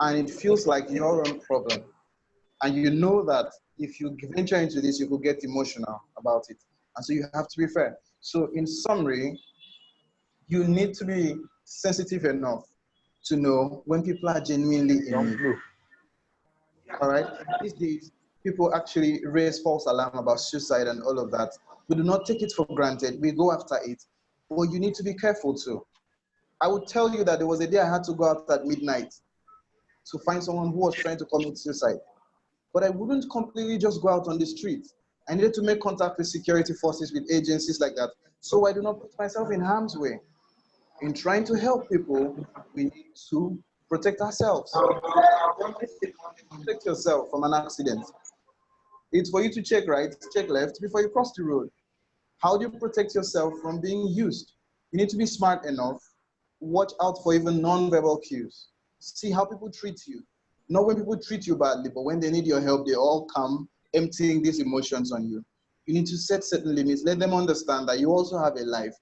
and it feels like your own problem. And you know that if you venture into this, you could get emotional about it. And so you have to be fair. So in summary, you need to be sensitive enough to know when people are genuinely in need. All right? These days, people actually raise false alarm about suicide and all of that. We do not take it for granted. We go after it. But you need to be careful too. I would tell you that there was a day I had to go out at midnight to find someone who was trying to commit suicide. But I wouldn't completely just go out on the street. I needed to make contact with security forces, with agencies like that, so I do not put myself in harm's way. In trying to help people, we need to protect ourselves. Protect yourself from an accident. It's for you to check right, check left before you cross the road. How do you protect yourself from being used? You need to be smart enough. Watch out for even non-verbal cues. See how people treat you. Not when people treat you badly, but when they need your help, they all come emptying these emotions on you. You need to set certain limits. Let them understand that you also have a life.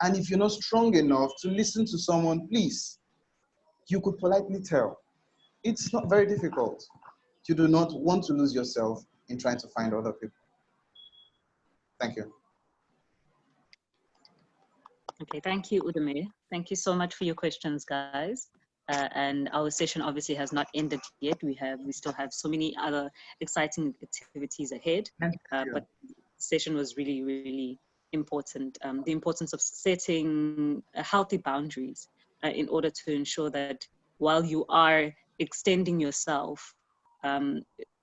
And if you're not strong enough to listen to someone, please, you could politely tell. It's not very difficult. You do not want to lose yourself in trying to find other people. Thank you. Okay, thank you, Udome. Thank you so much for your questions, guys. And our session obviously has not ended yet. We still have so many other exciting activities ahead. But the session was really, really important. The importance of setting healthy boundaries in order to ensure that while you are extending yourself,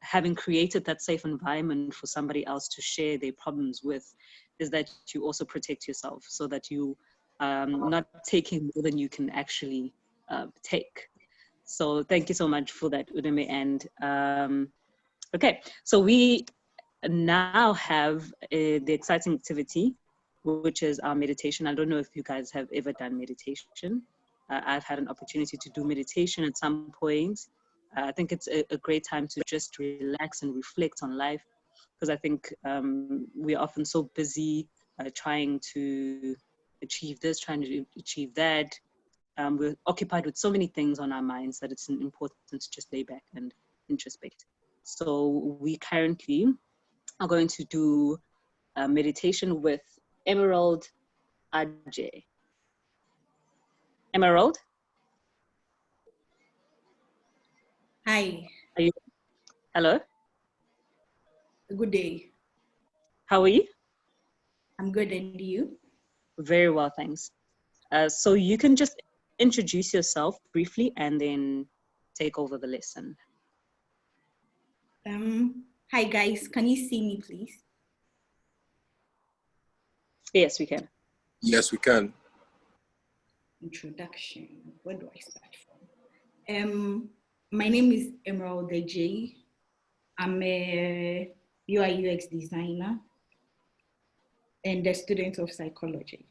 having created that safe environment for somebody else to share their problems with, is that you also protect yourself so that you not taking more than you can actually take. So thank you so much for that, Udemy. And okay, so we now have the exciting activity, which is our meditation. I don't know if you guys have ever done meditation. I've had an opportunity to do meditation at some point. I think it's a great time to just relax and reflect on life, because I think we're often so busy trying to achieve this, trying to achieve that. We're occupied with so many things on our minds that it's important to just lay back and introspect. So we currently are going to do a meditation with Emerald Ajay. Emerald? Hi. Are you? Hello? Good day. How are you? I'm good, and you? Very well, thanks. So you can just introduce yourself briefly and then take over the lesson. Hi guys, can you see me please? Yes, we can. Yes, we can. Introduction, where do I start from? My name is Emerald Ajay. I'm a UI UX designer and a student of psychology.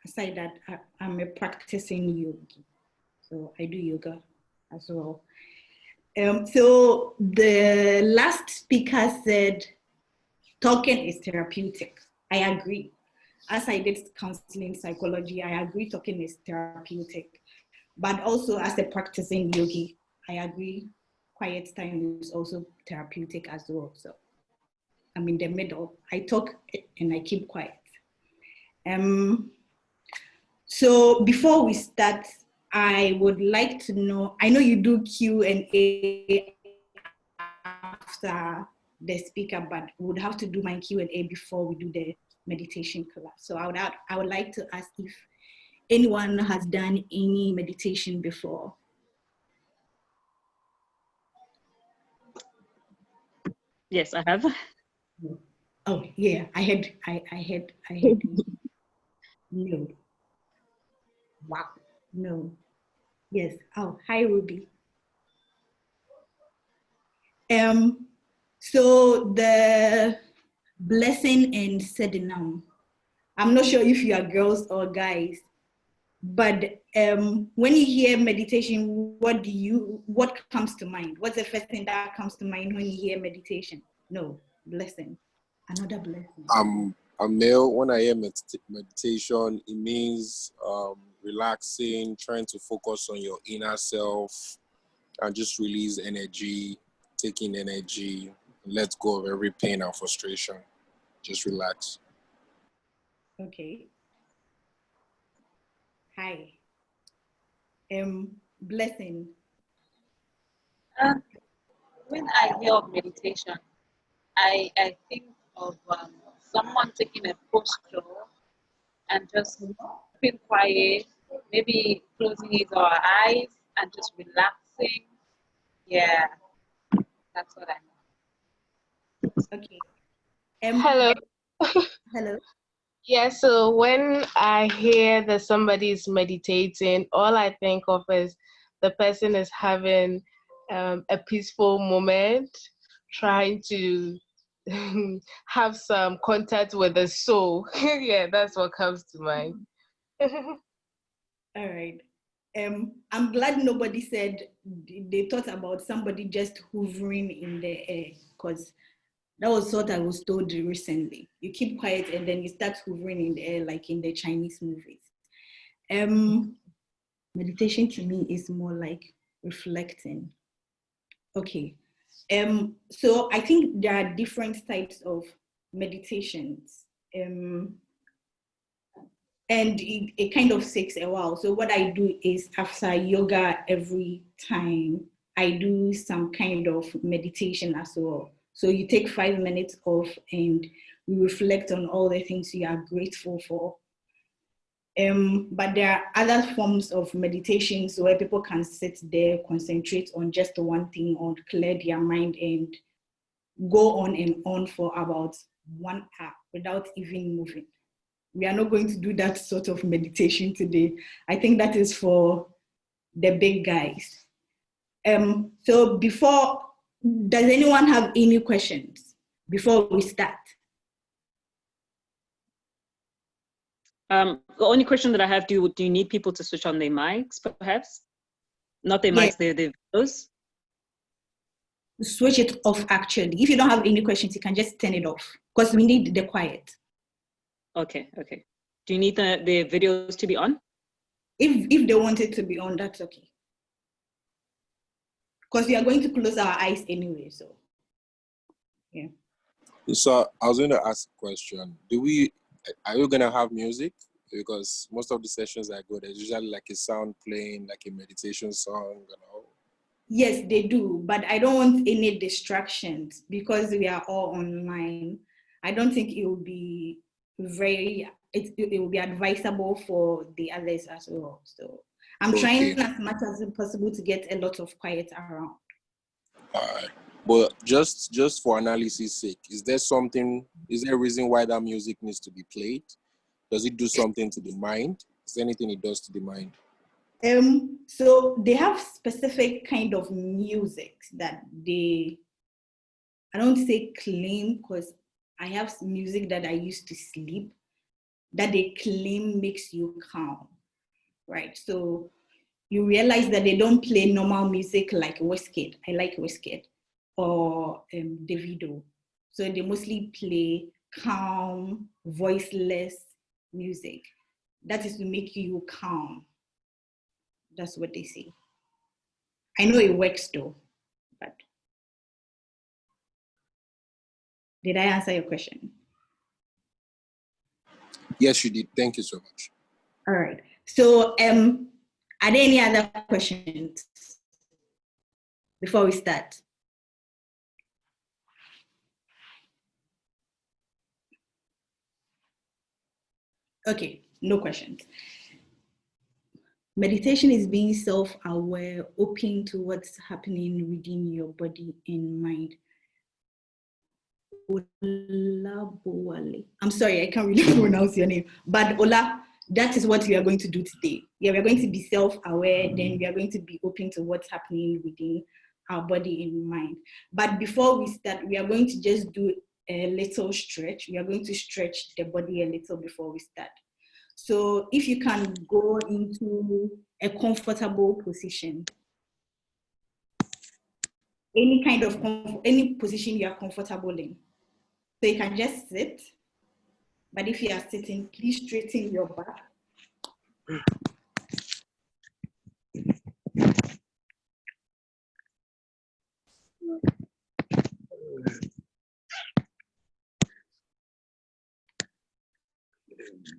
Aside that, I'm a practicing yogi, so I do yoga as well. So the last speaker said, talking is therapeutic. I agree. as I did counseling psychology, I agree talking is therapeutic. But also as a practicing yogi, I agree quiet time is also therapeutic as well. So I'm in the middle. I talk and I keep quiet. So before we start, I would like to know, I know you do Q&A after the speaker, but we would have to do my Q&A before we do the meditation class. So I would like to ask if anyone has done any meditation before. Yes, I have. Oh yeah, I had no. Wow, no. Yes. Oh, hi Ruby. So the blessing and sedinam. I'm not sure if you are girls or guys, but when you hear meditation, what comes to mind? What's the first thing that comes to mind when you hear meditation? No, blessing. Another blessing. A male, when I hear meditation, it means relaxing, trying to focus on your inner self and just release energy, taking energy, let go of every pain and frustration. Just relax. Okay. Hi. Blessing. When I hear of meditation, I think of someone taking a posture and just being quiet, maybe closing his or her eyes and just relaxing. Yeah, that's what I know. Okay. Hello. Hello. Yeah, so when I hear that somebody is meditating, all I think of is the person is having a peaceful moment, trying to have some contact with the soul. Yeah, that's what comes to mind. All right. I'm glad nobody said they thought about somebody just hovering in the air, because that was what I was told recently. You keep quiet and then you start hovering in the air like in the Chinese movies. Meditation to me is more like reflecting. Okay. So I think there are different types of meditations. And it kind of takes a while. So what I do is after yoga every time, I do some kind of meditation as well. So you take 5 minutes off and you reflect on all the things you are grateful for. But there are other forms of meditations where people can sit there, concentrate on just one thing, or clear their mind and go on and on for about 1 hour without even moving. We are not going to do that sort of meditation today. I think that is for the big guys. So does anyone have any questions before we start? The only question that I have, do you need people to switch on their mics, perhaps? Not their mics, their videos? Switch it off, actually. If you don't have any questions, you can just turn it off, because we need the quiet. Okay. Do you need the videos to be on? If they want it to be on, that's okay. Because we are going to close our eyes anyway, so yeah. So I was going to ask a question. Are you going to have music? Because most of the sessions I go, there's usually like a sound playing, like a meditation song and all. Yes, they do, but I don't want any distractions because we are all online. I don't think it will be it will be advisable for the others as well. So I'm trying as much as possible to get a lot of quiet around. All right. But just for analysis sake, is there a reason why that music needs to be played? Does it do something to the mind? Is there anything it does to the mind? So they have specific kind of music that I don't say claim, because I have music that I used to sleep that they claim makes you calm, right? So you realize that they don't play normal music like Wizkid. I like Wizkid, or Davido. So they mostly play calm, voiceless music. That is to make you calm. That's what they say. I know it works though, but did I answer your question? Yes, you did. Thank you so much. All right. So, are there any other questions before we start? Okay, no questions. Meditation is being self-aware, open to what's happening within your body and mind. I'm sorry, I can't really pronounce your name, but Ola, that is what we are going to do today. Yeah, we're going to be self-aware, then we are going to be open to what's happening within our body and mind. But before we start, we are going to just do a little stretch. We are going to stretch the body a little before we start. So if you can go into a comfortable position, any kind of any position you are comfortable in. So you can just sit, but if you are sitting, please straighten your back.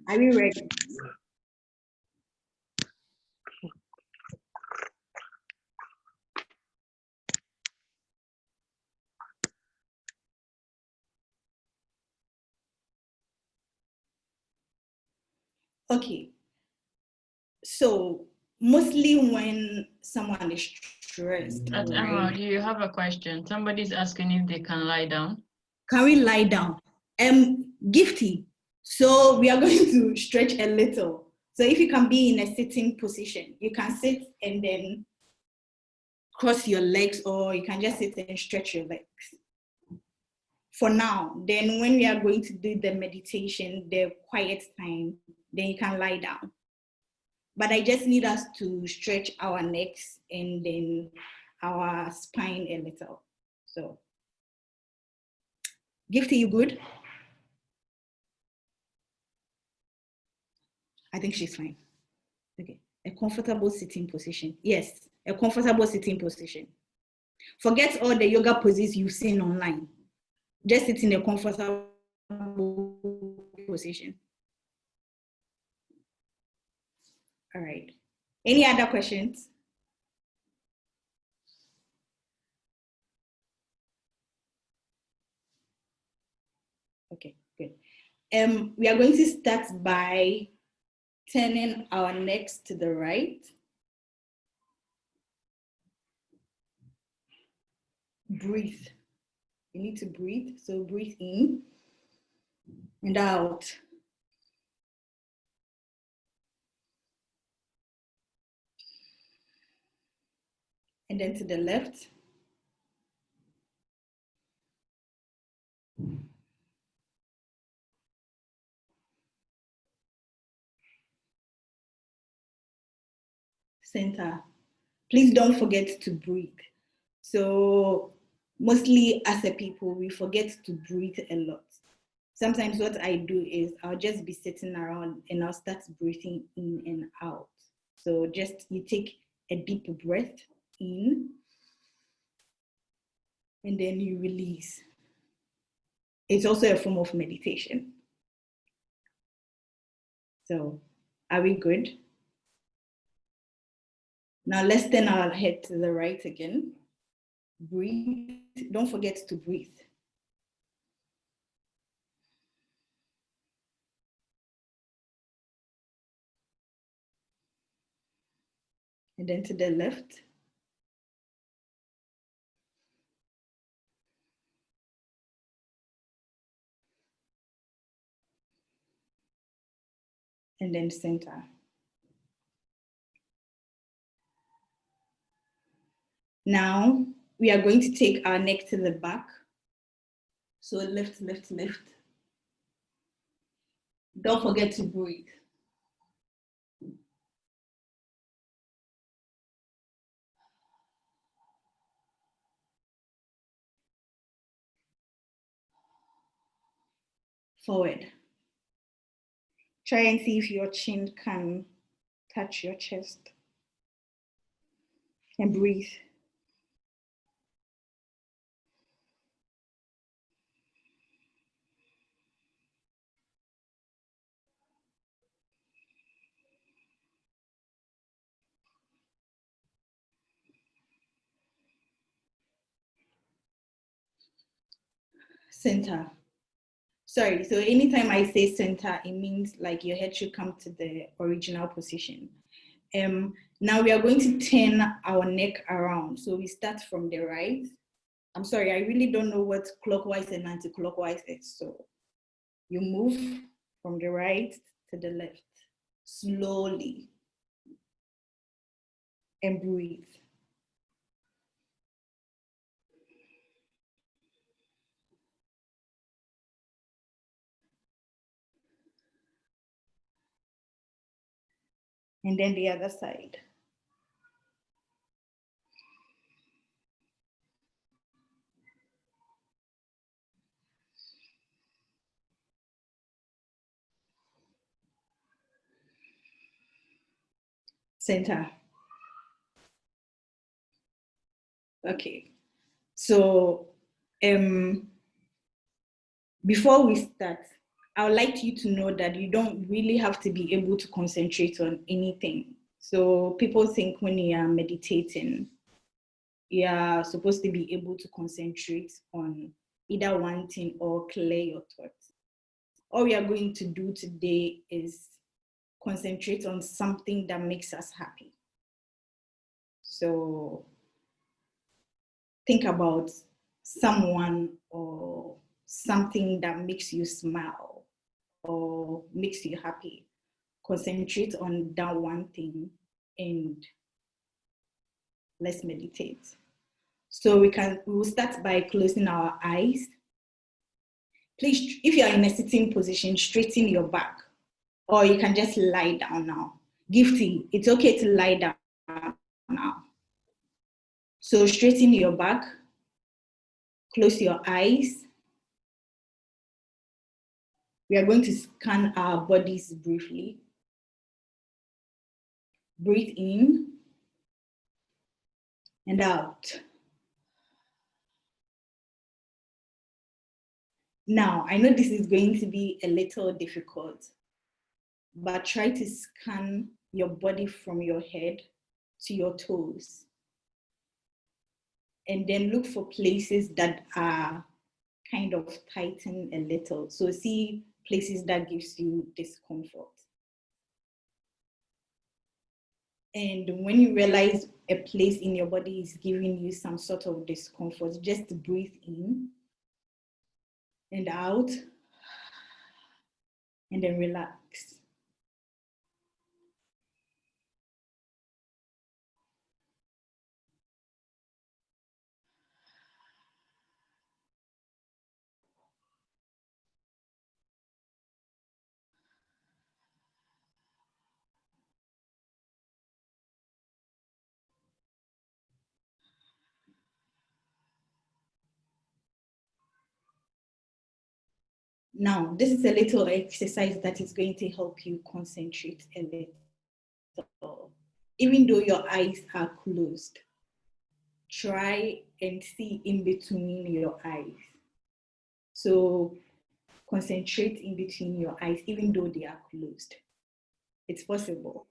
Are we ready? Okay. So mostly when someone is stressed, Emma, do you have a question? Somebody's asking if they can lie down. Can we lie down? Gifty. So we are going to stretch a little. So if you can be in a sitting position, you can sit and then cross your legs, or you can just sit and stretch your legs. For now, then when we are going to do the meditation, the quiet time, then you can lie down. But I just need us to stretch our necks and then our spine a little. So, Gifty, you good? I think she's fine. Okay, a comfortable sitting position. Yes, a comfortable sitting position. Forget all the yoga poses you've seen online. Just sit in a comfortable position. All right. Any other questions? Okay, good. We are going to start by turning our necks to the right. Breathe. You need to breathe. So breathe in and out. And then to the left. Center. Please don't forget to breathe. So mostly as a people, we forget to breathe a lot. Sometimes what I do is I'll just be sitting around and I'll start breathing in and out. So just you take a deep breath in and then you release. It's also a form of meditation. So are we good? Now let's turn our head to the right again. Breathe. Don't forget to breathe. And then to the left. And then center. Now we are going to take our neck to the back. So lift, lift, lift. Don't forget to breathe. Forward. Try and see if your chin can touch your chest. And breathe. Center. Sorry, so anytime I say center, it means like your head should come to the original position. Now we are going to turn our neck around. So we start from the right. I'm sorry, I really don't know what clockwise and anti-clockwise is. So you move from the right to the left, slowly, and breathe. And then the other side. Center. Okay. So before we start, I would like you to know that you don't really have to be able to concentrate on anything. So people think when you are meditating, you are supposed to be able to concentrate on either one thing or clear your thoughts. All we are going to do today is concentrate on something that makes us happy. So think about someone or something that makes you smile or makes you happy. Concentrate on that one thing and let's meditate. So we'll start by closing our eyes. Please, if you are in a sitting position, straighten your back, or you can just lie down now. Gifty, it's okay to lie down now. So straighten your back, close your eyes. We are going to scan our bodies briefly. Breathe in and out. Now, I know this is going to be a little difficult, but try to scan your body from your head to your toes. And then look for places that are kind of tightened a little. So see places that gives you discomfort. And when you realize a place in your body is giving you some sort of discomfort, just breathe in and out, and then relax. Now, this is a little exercise that is going to help you concentrate a little. Even though your eyes are closed, try and see in between your eyes. So concentrate in between your eyes, even though they are closed. It's possible.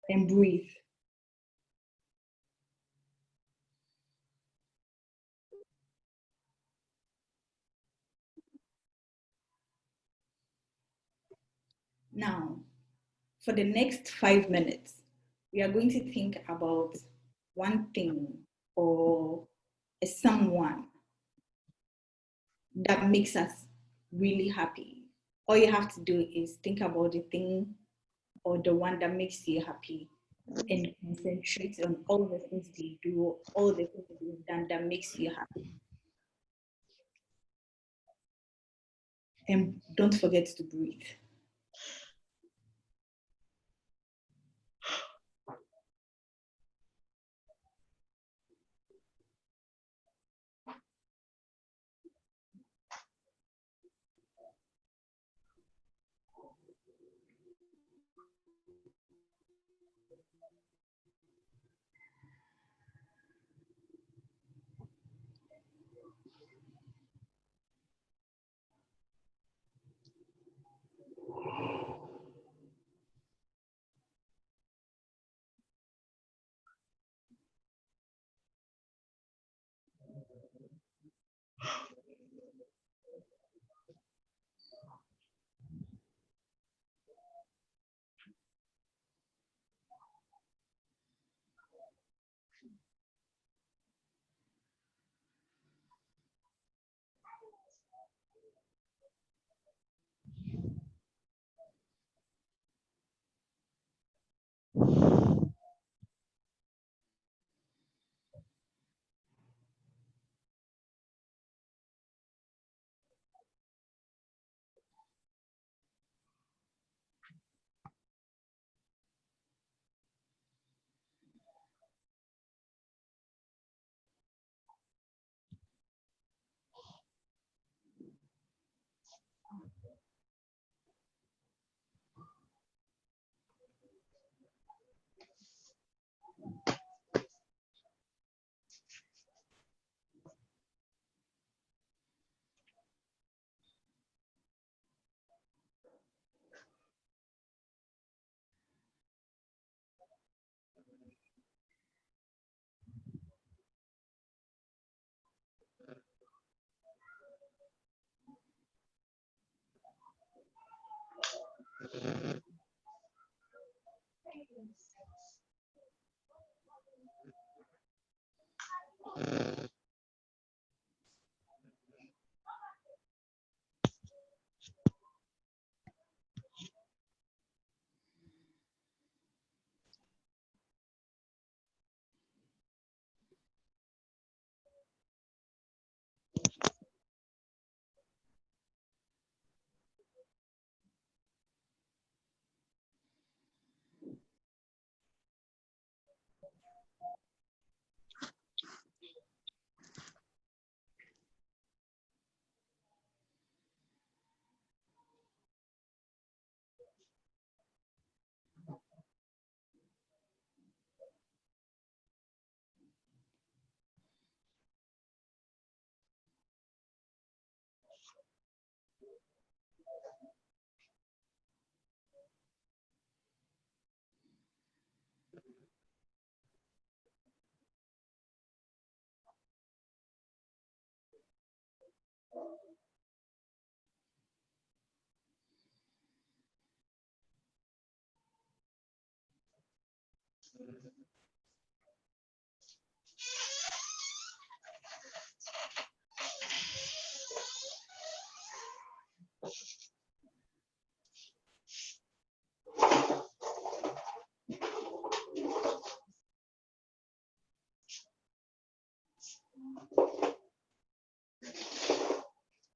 And breathe. Now, for the next 5 minutes, we are going to think about one thing or a someone that makes us really happy. All you have to do is think about the thing or the one that makes you happy and concentrate on all the things they do, all the things they've done that makes you happy. And don't forget to breathe.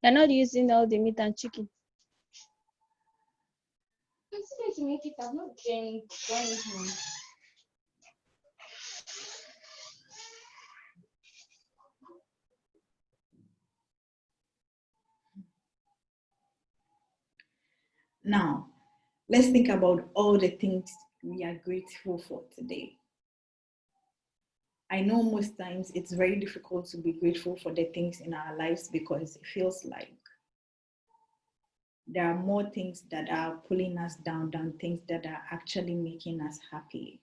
You're not using all the meat and chicken. I'm still going to make it. I've not done it now. Now, let's think about all the things we are grateful for today. I know most times it's very difficult to be grateful for the things in our lives because it feels like there are more things that are pulling us down than things that are actually making us happy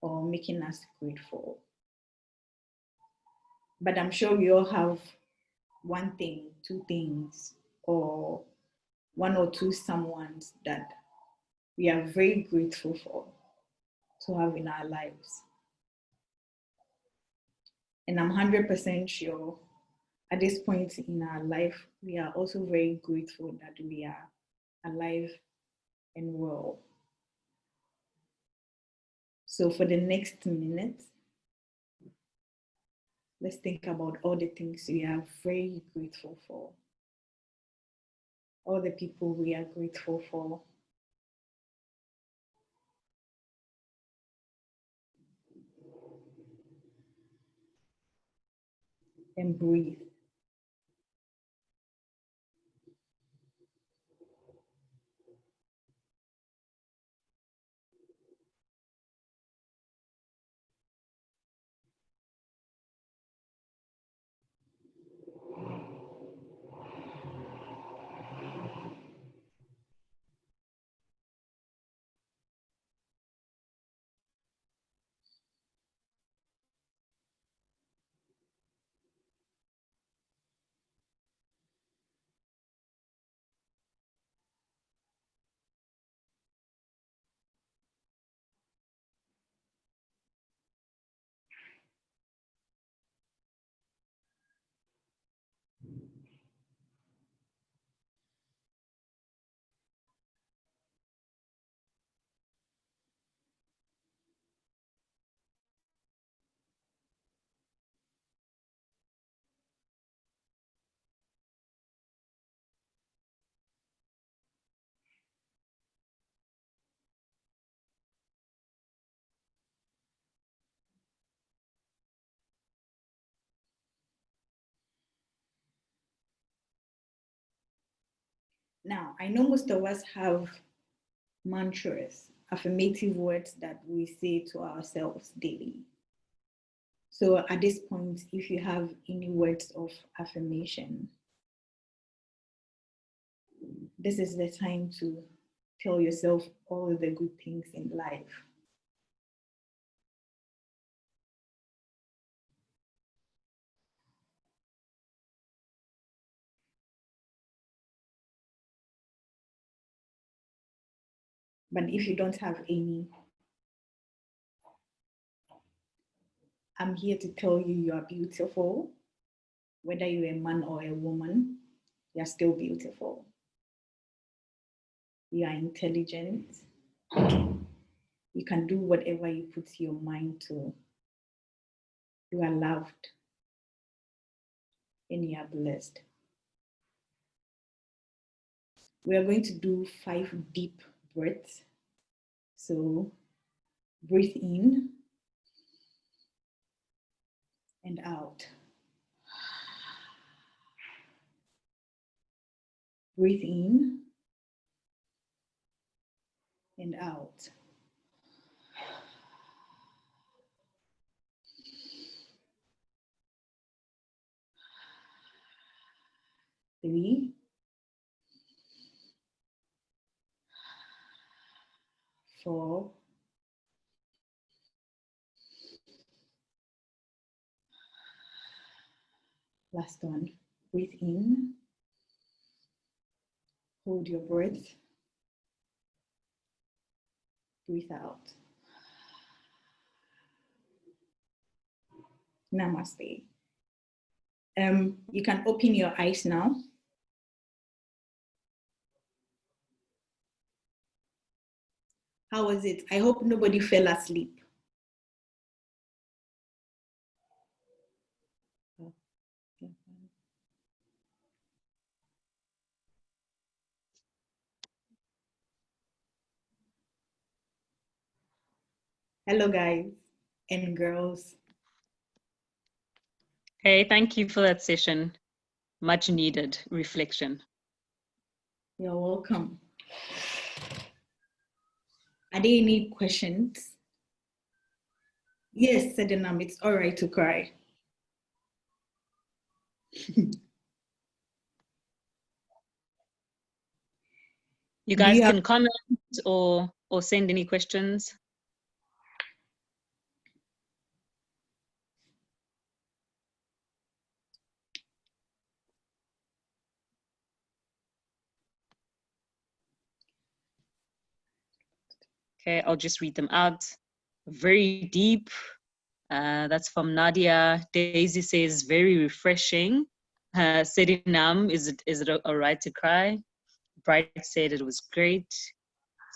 or making us grateful. But I'm sure we all have one thing, two things, or one or two someones that we are very grateful for to have in our lives. And I'm 100% sure at this point in our life, we are also very grateful that we are alive and well. So for the next minute, let's think about all the things we are very grateful for, all the people we are grateful for. And breathe. Now, I know most of us have mantras, affirmative words that we say to ourselves daily. So at this point, if you have any words of affirmation, this is the time to tell yourself all the good things in life. But if you don't have any, I'm here to tell you you are beautiful. Whether you're a man or a woman, you're still beautiful. You are intelligent. You can do whatever you put your mind to. You are loved and you are blessed. We are going to do 5 deep breaths. So breathe in and out. Breathe in and out. Three, 4, 'Last one. Breathe in. Hold your breath. Breathe out. Namaste. You can open your eyes now. How was it? I hope nobody fell asleep. Hello, guys and girls. Hey, thank you for that session. Much needed reflection. You're welcome. Are there any questions? Yes, Sedenam, it's all right to cry. You guys can comment or send any questions. Okay, I'll just read them out. Very deep. That's from Nadia. Daisy says, very refreshing. Serenam, is it all right to cry? Bright said it was great.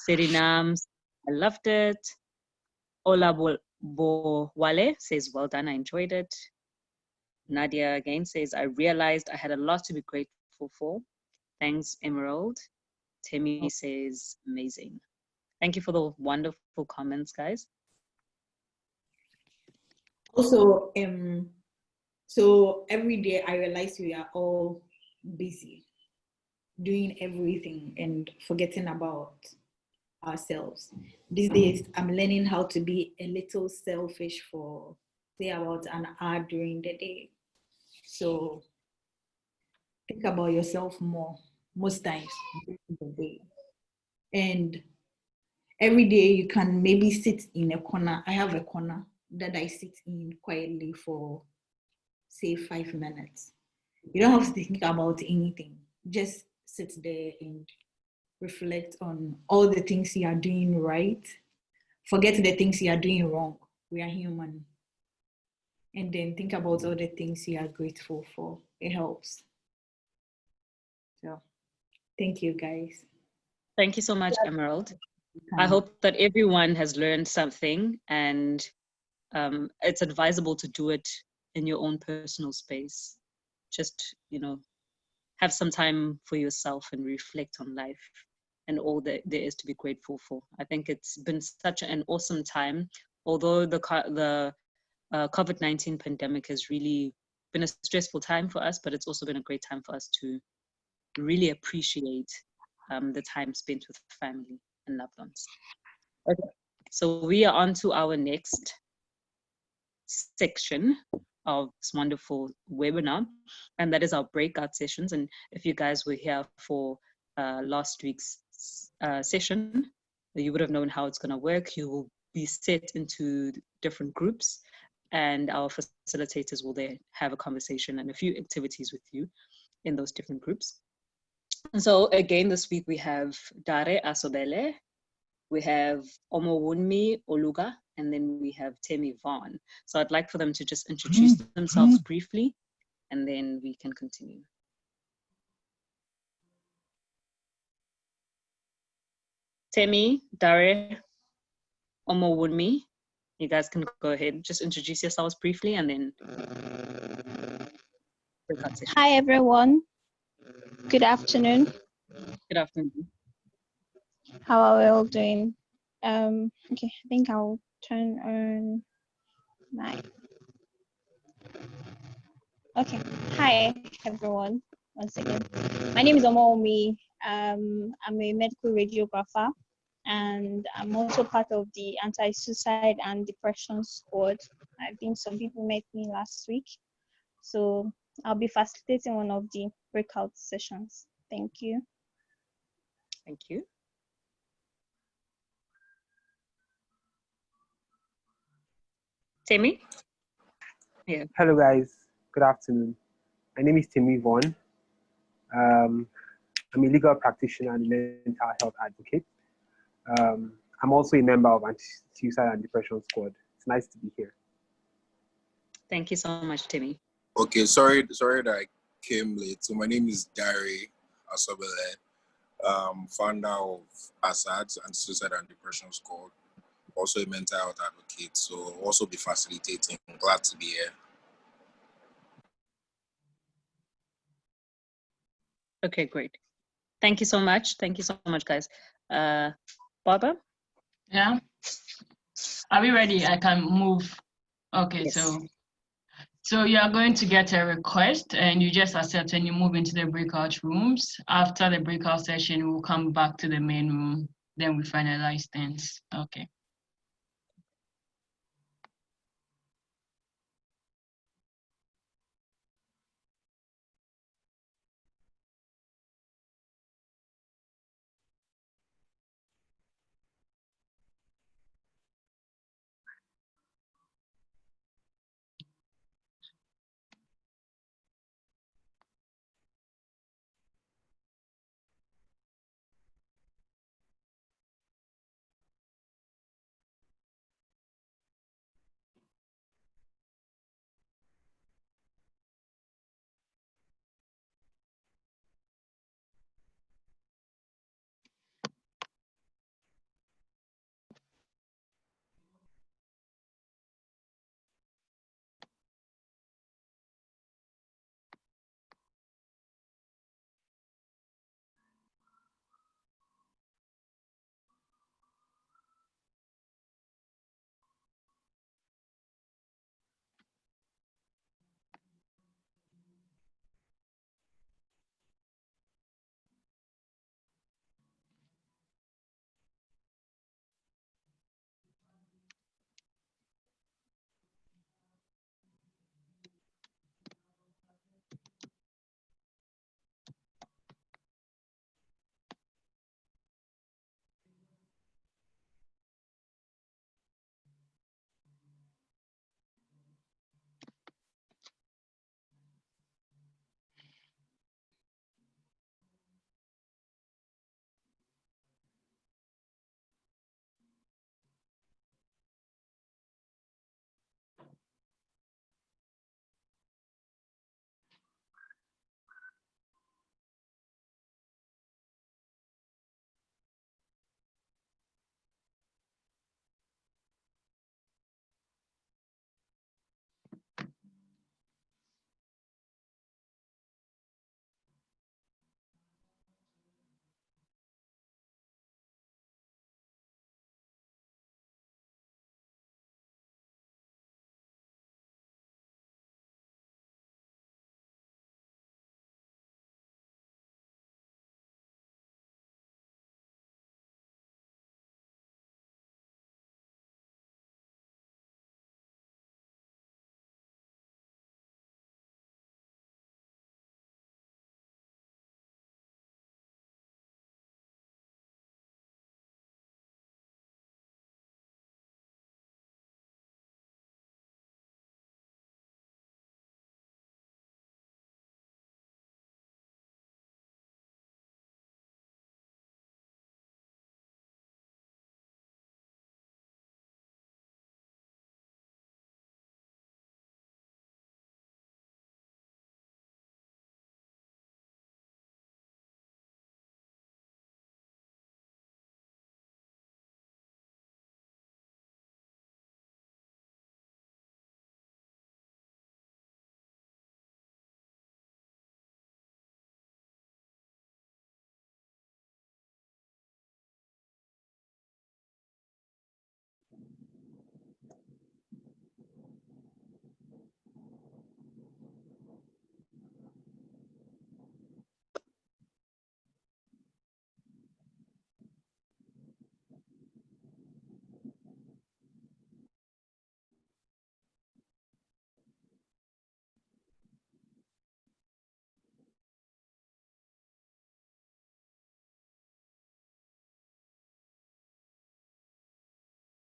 Serenam, I loved it. Ola Wale says, well done, I enjoyed it. Nadia again says, I realized I had a lot to be grateful for. Thanks, Emerald. Temi says, amazing. Thank you for the wonderful comments, guys. Also, so every day I realize we are all busy doing everything and forgetting about ourselves. These days, I'm learning how to be a little selfish for, say, about an hour during the day. So think about yourself more, most times during the day. And every day you can maybe sit in a corner. I have a corner that I sit in quietly for, say, 5 minutes. You don't have to think about anything. Just sit there and reflect on all the things you are doing right. Forget the things you are doing wrong. We are human. And then think about all the things you are grateful for. It helps. So thank you, guys. Thank you so much, Emerald. I hope that everyone has learned something, and it's advisable to do it in your own personal space. Just, have some time for yourself and reflect on life and all that there is to be grateful for. I think it's been such an awesome time. Although the COVID-19 pandemic has really been a stressful time for us, but it's also been a great time for us to really appreciate the time spent with family and loved ones. Okay, so we are on to our next section of this wonderful webinar, and that is our breakout sessions. And if you guys were here for last week's session, you would have known how it's going to work. You will be set into different groups, and our facilitators will then have a conversation and a few activities with you in those different groups. And so again, this week we have Dare Asobele, we have Omowunmi Oluga, and then we have Temi Vaughn. So I'd like for them to just introduce themselves briefly, and then we can continue. Temi, Dare, Omowunmi, you guys can go ahead, just introduce yourselves briefly, and then Hi everyone. Good afternoon. Good afternoon. How are we all doing? Okay, I think I'll turn on my. Okay. Hi everyone. Once again, my name is Omomi. I'm a medical radiographer, and I'm also part of the anti-suicide and depression squad. I think some people met me last week, so I'll be facilitating one of the breakout sessions. Thank you. Thank you. Temi? Yeah. Hello guys, good afternoon. My name is Temi Vaughn. I'm a legal practitioner and mental health advocate. I'm also a member of Anti-Suicide and Depression Squad. It's nice to be here. Thank you so much, Temi. Okay, sorry that I came late. So my name is Dari Asobele, founder of ASAD's Anti-Suicide and Depression Squad, also a mental health advocate. So also be facilitating. Glad to be here. Okay, great. Thank you so much. Thank you so much, guys. Barbara? Yeah. Are we ready? I can move. Okay, Yes. So you are going to get a request and you just accept and you move into the breakout rooms. After the breakout session, we'll come back to the main room. Then we finalize things. Okay.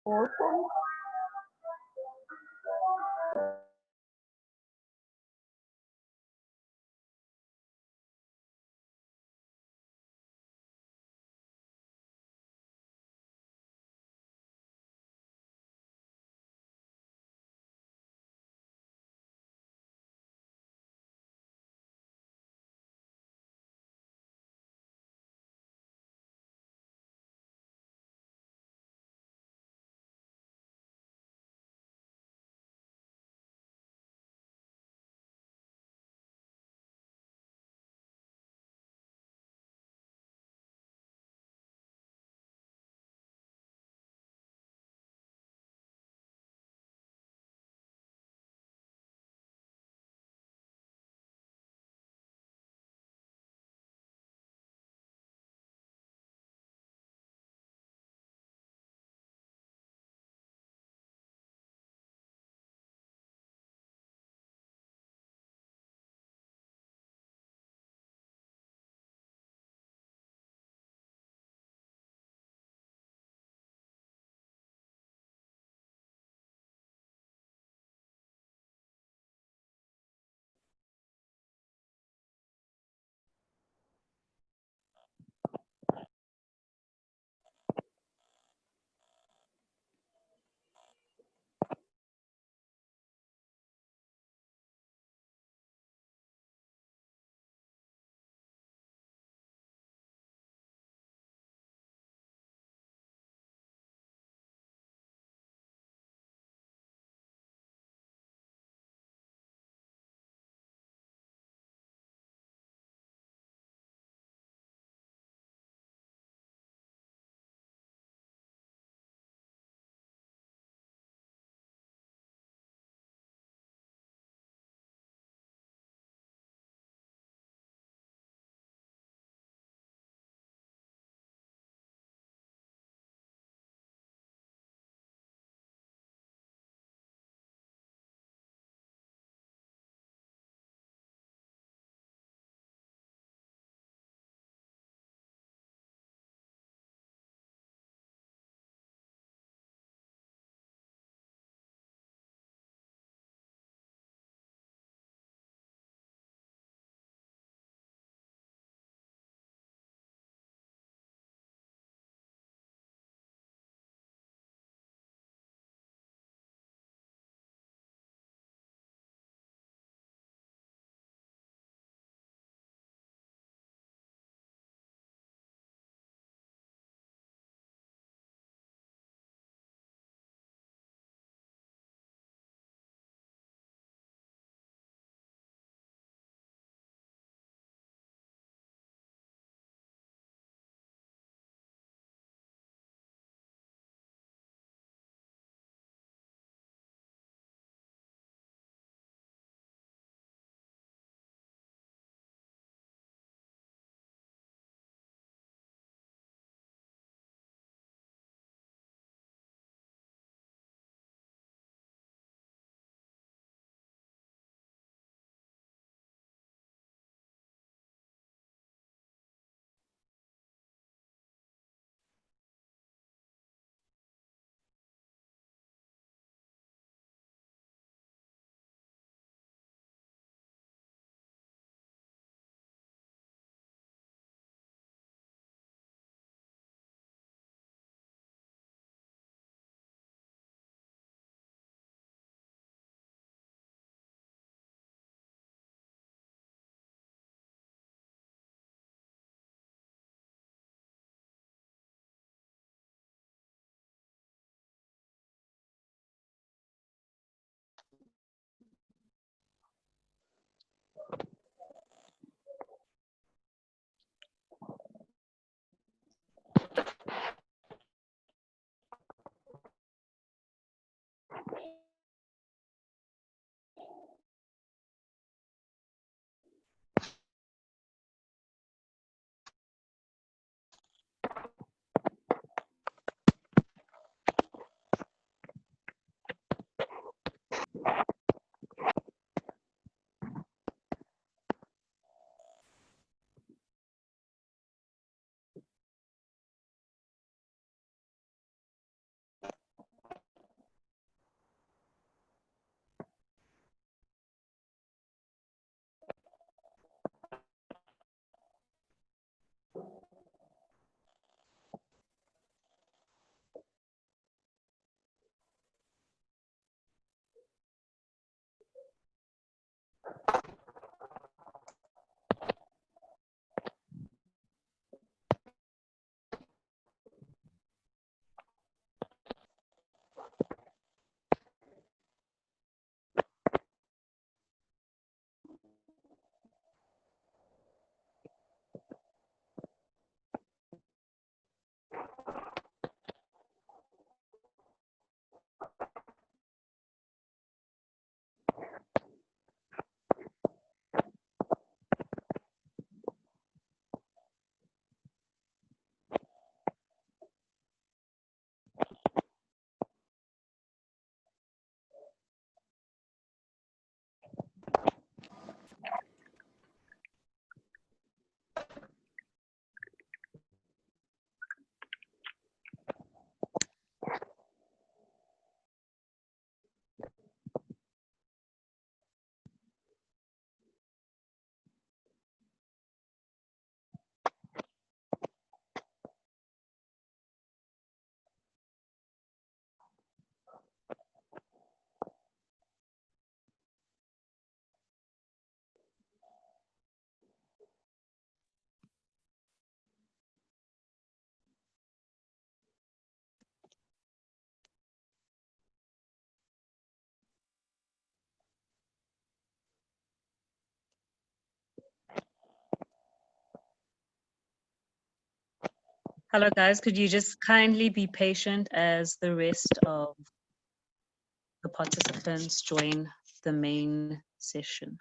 Awesome. Hello, guys. Could you just kindly be patient as the rest of the participants join the main session?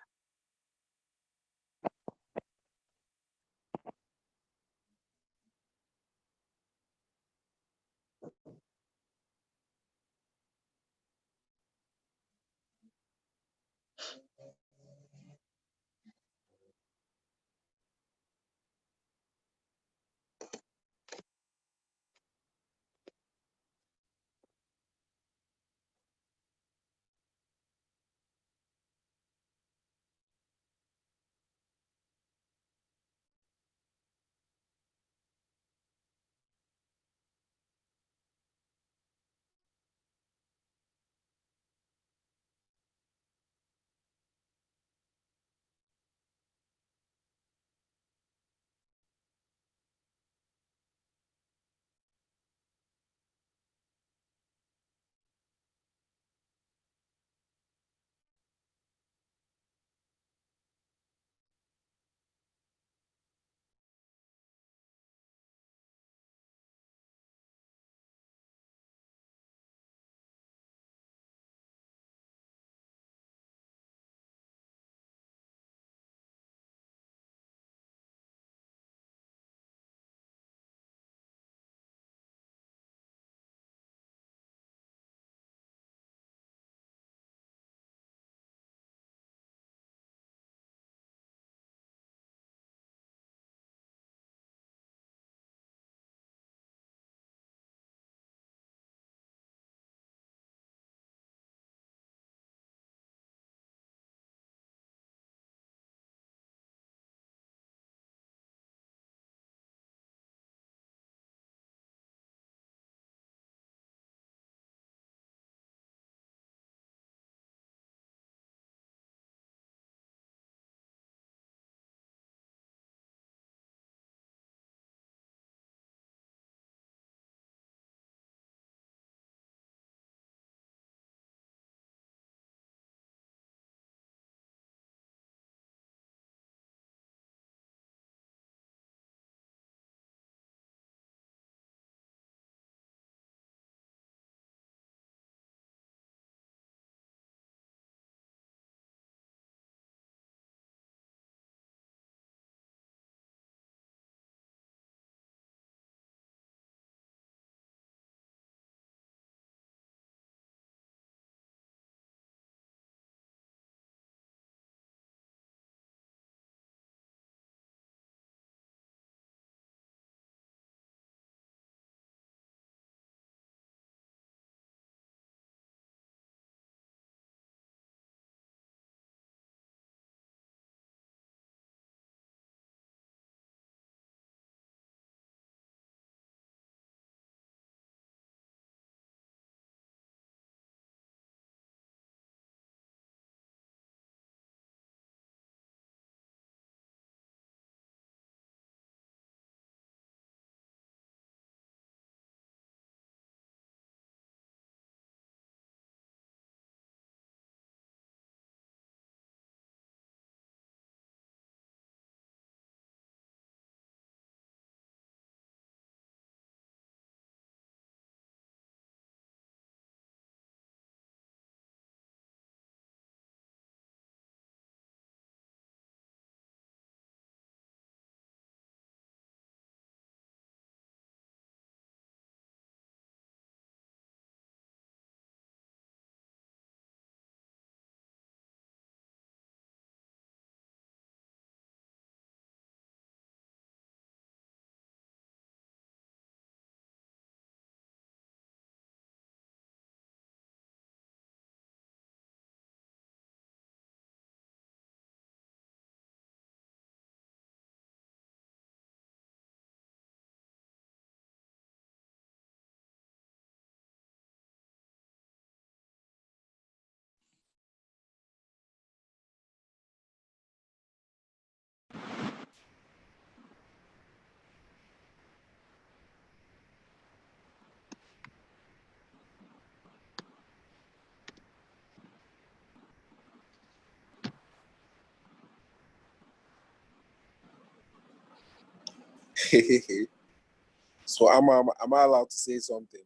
So am I allowed to say something?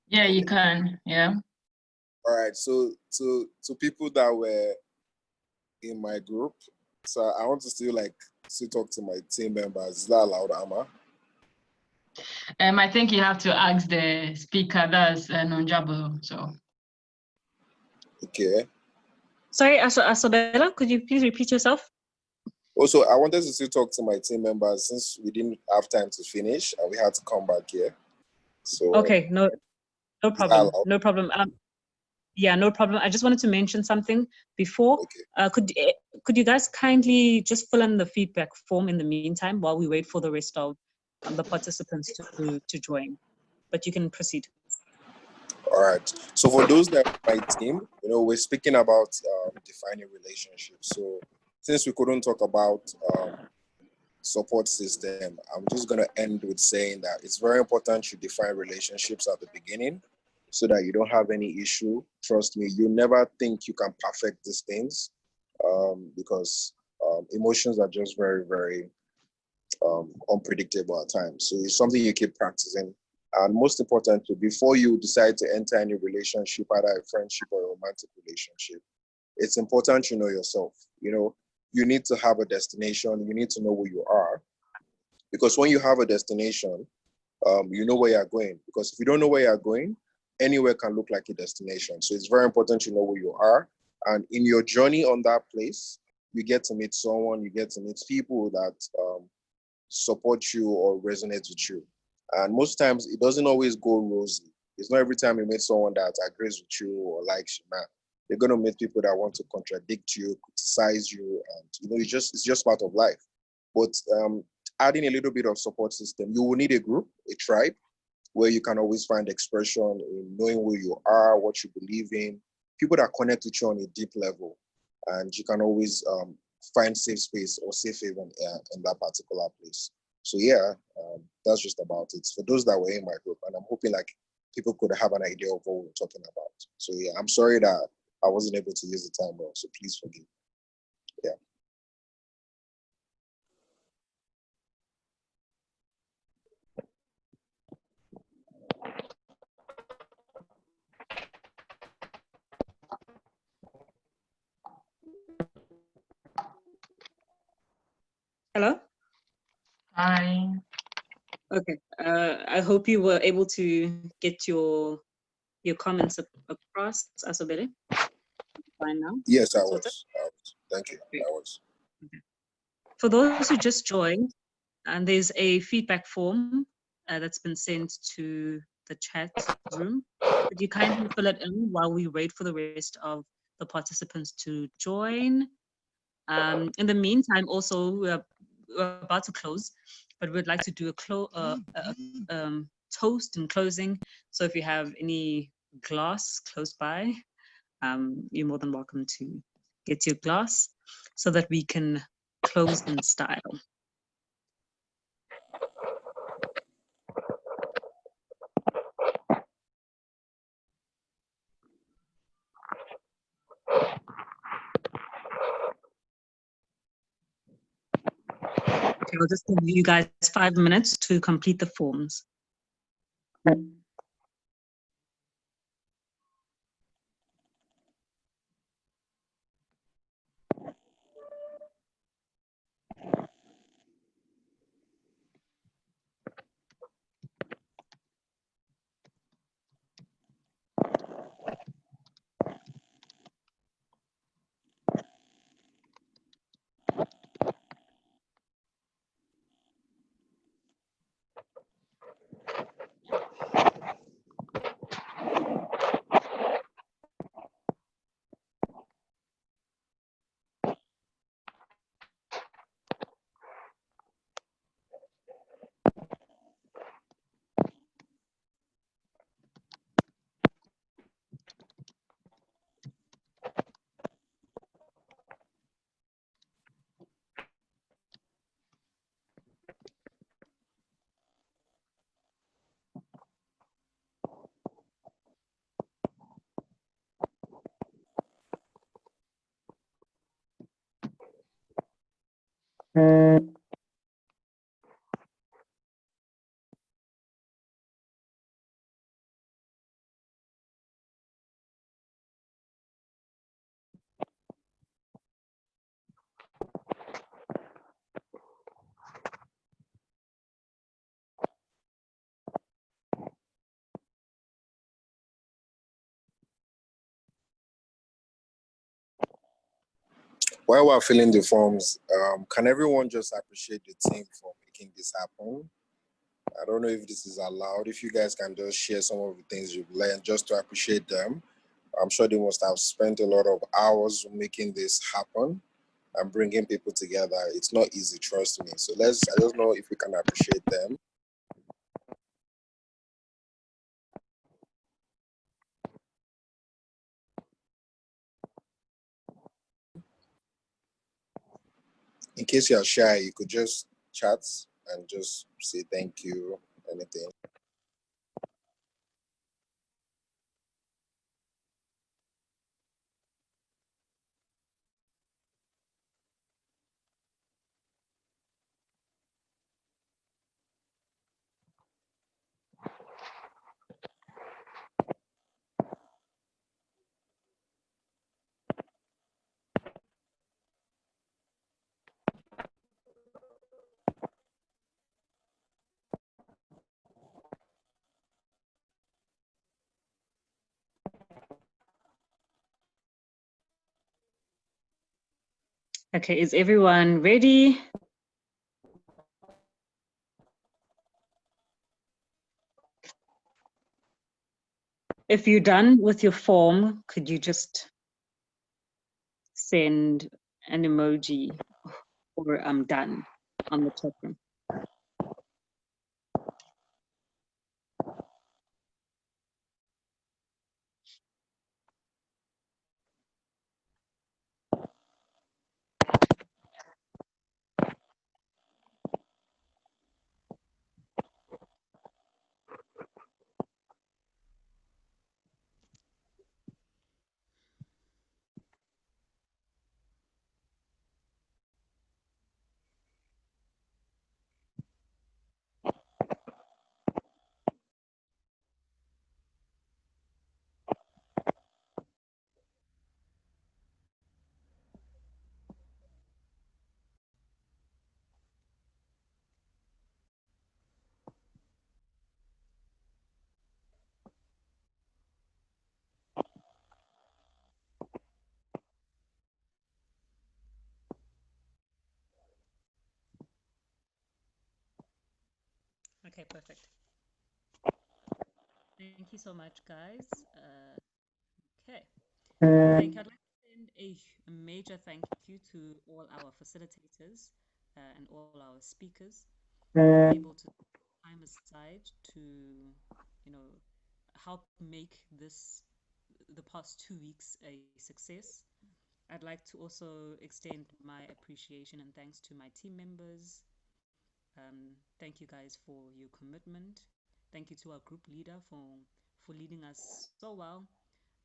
Yeah, you can. Yeah. All right. So to people that were in my group, so I want to still talk to my team members. Is that allowed, Amma? I think you have to ask the speaker. That's non-jabo. So. Okay. Sorry, Asobella, could you please repeat yourself? Also, I wanted to still talk to my team members since we didn't have time to finish and we had to come back here. So Okay, no problem. allowed? No problem. Yeah, no problem. I just wanted to mention something before. Okay. Could you guys kindly just fill in the feedback form in the meantime while we wait for the rest of the participants to join? But you can proceed. All right. So for those that are my team, we're speaking about defining relationships. So since we couldn't talk about support system, I'm just going to end with saying that it's very important you define relationships at the beginning so that you don't have any issue. Trust me, you never think you can perfect these things because emotions are just very, very unpredictable at times. So it's something you keep practicing. And most importantly, before you decide to enter any relationship, either a friendship or a romantic relationship, it's important you know yourself. You need to have a destination. You need to know who you are. Because when you have a destination, you know where you're going. Because if you don't know where you're going, anywhere can look like a destination. So it's very important you know who you are. And in your journey on that place, you get to meet someone, you get to meet people that support you or resonate with you. And most times it doesn't always go rosy. It's not every time you meet someone that agrees with you or likes you, man. You're gonna meet people that want to contradict you, criticize you, and it's just part of life. But adding a little bit of support system, you will need a group, a tribe, where you can always find expression in knowing who you are, what you believe in, people that connect with you on a deep level, and you can always find safe space or safe haven in that particular place. So yeah, that's just about it. For those that were in my group, and I'm hoping people could have an idea of what we're talking about. So yeah, I'm sorry that I wasn't able to use the time well, so please forgive. Yeah. Hello? Hi. Okay. I hope you were able to get your comments across, Asobele. Fine now? Yes, I was. Thank you. I was. Okay. For those who just joined, and there's a feedback form that's been sent to the chat room. Could you kindly fill it in while we wait for the rest of the participants to join? In the meantime, also, we're about to close, but we'd like to do a toast in closing. So if you have any glass close by, you're more than welcome to get your glass so that we can close in style. Okay, I'll just give you guys 5 minutes to complete the forms. While we're filling the forms, can everyone just appreciate the team for making this happen? I don't know if this is allowed. If you guys can just share some of the things you've learned just to appreciate them. I'm sure they must have spent a lot of hours making this happen and bringing people together. It's not easy, trust me. So I just know if we can appreciate them. In case you're shy, you could just chat and just say thank you, anything. Okay, is everyone ready? If you're done with your form, could you just send an emoji or I'm done on the chat room? Okay, perfect. Thank you so much, guys. Okay. I'd like to send a major thank you to all our facilitators and all our speakers able to take time aside to, help make the past 2 weeks a success. I'd like to also extend my appreciation and thanks to my team members. Thank you guys for your commitment. Thank you to our group leader for leading us so well.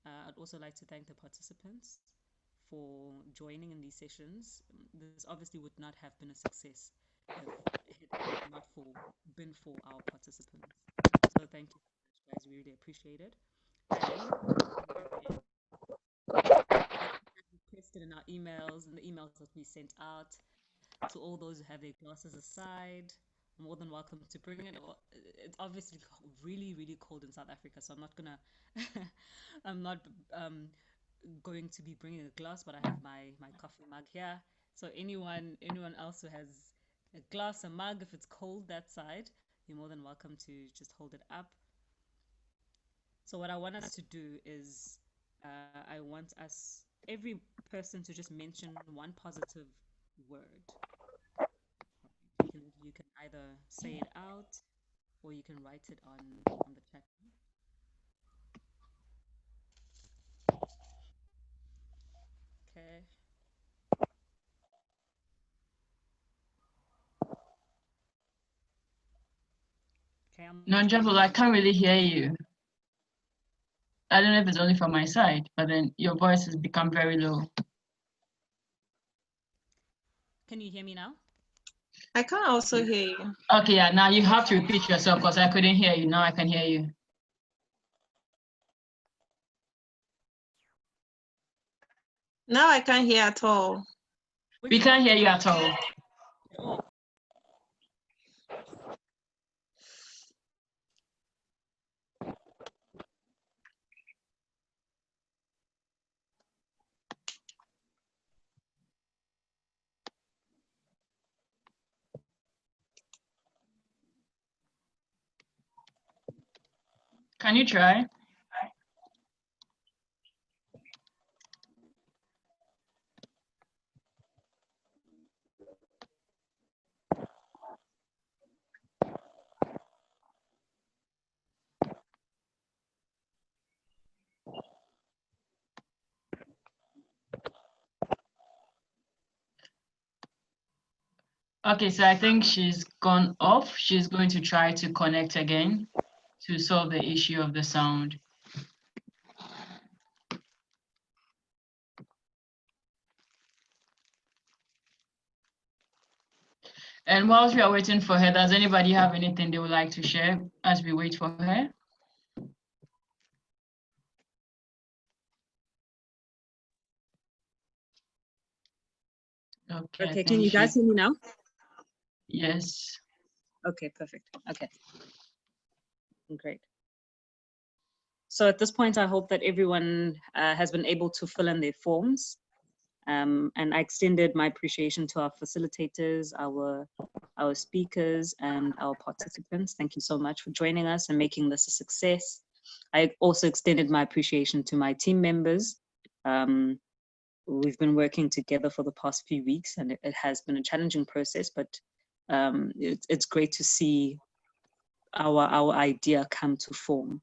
I'd also like to thank the participants for joining in these sessions. This obviously would not have been a success if it had not been for our participants. So thank you so much, guys. We really appreciate it. And as requested in our emails and the emails that we sent out, to all those who have their glasses aside, more than welcome to bring it. It's obviously really, really cold in South Africa, so I'm not going to be bringing a glass, but I have my coffee mug here. So anyone else who has a glass, a mug, if it's cold that side, you're more than welcome to just hold it up. So what I want us to do is, I want every person to just mention one positive word. You can either say it out or you can write it on the chat. Okay. Okay. No, Jabal, I can't really hear you. I don't know if it's only from my side, but then your voice has become very low. Can you hear me now? I can also hear you. Okay, yeah, now you have to repeat yourself because I couldn't hear you. Now I can hear you. Now I can't hear at all. We can't hear you at all. Can you try? Okay, so I think she's gone off. She's going to try to connect again to solve the issue of the sound. And whilst we are waiting for her, does anybody have anything they would like to share as we wait for her? Okay, can you guys hear me now? Yes. Okay, perfect. Okay. Great. So at this point, I hope that everyone has been able to fill in their forms. And I extended my appreciation to our facilitators, our speakers, and our participants. Thank you so much for joining us and making this a success. I also extended my appreciation to my team members. We've been working together for the past few weeks, and it has been a challenging process, but it's great to see our idea come to form,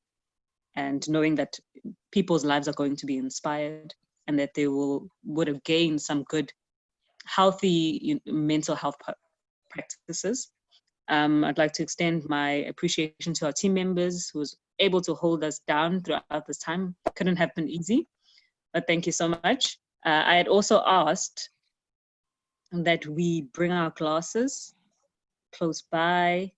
and knowing that people's lives are going to be inspired and that they would have gained some good, healthy mental health practices. I'd like to extend my appreciation to our team members who was able to hold us down throughout this time. Couldn't have been easy, but thank you so much. I had also asked that we bring our glasses close by,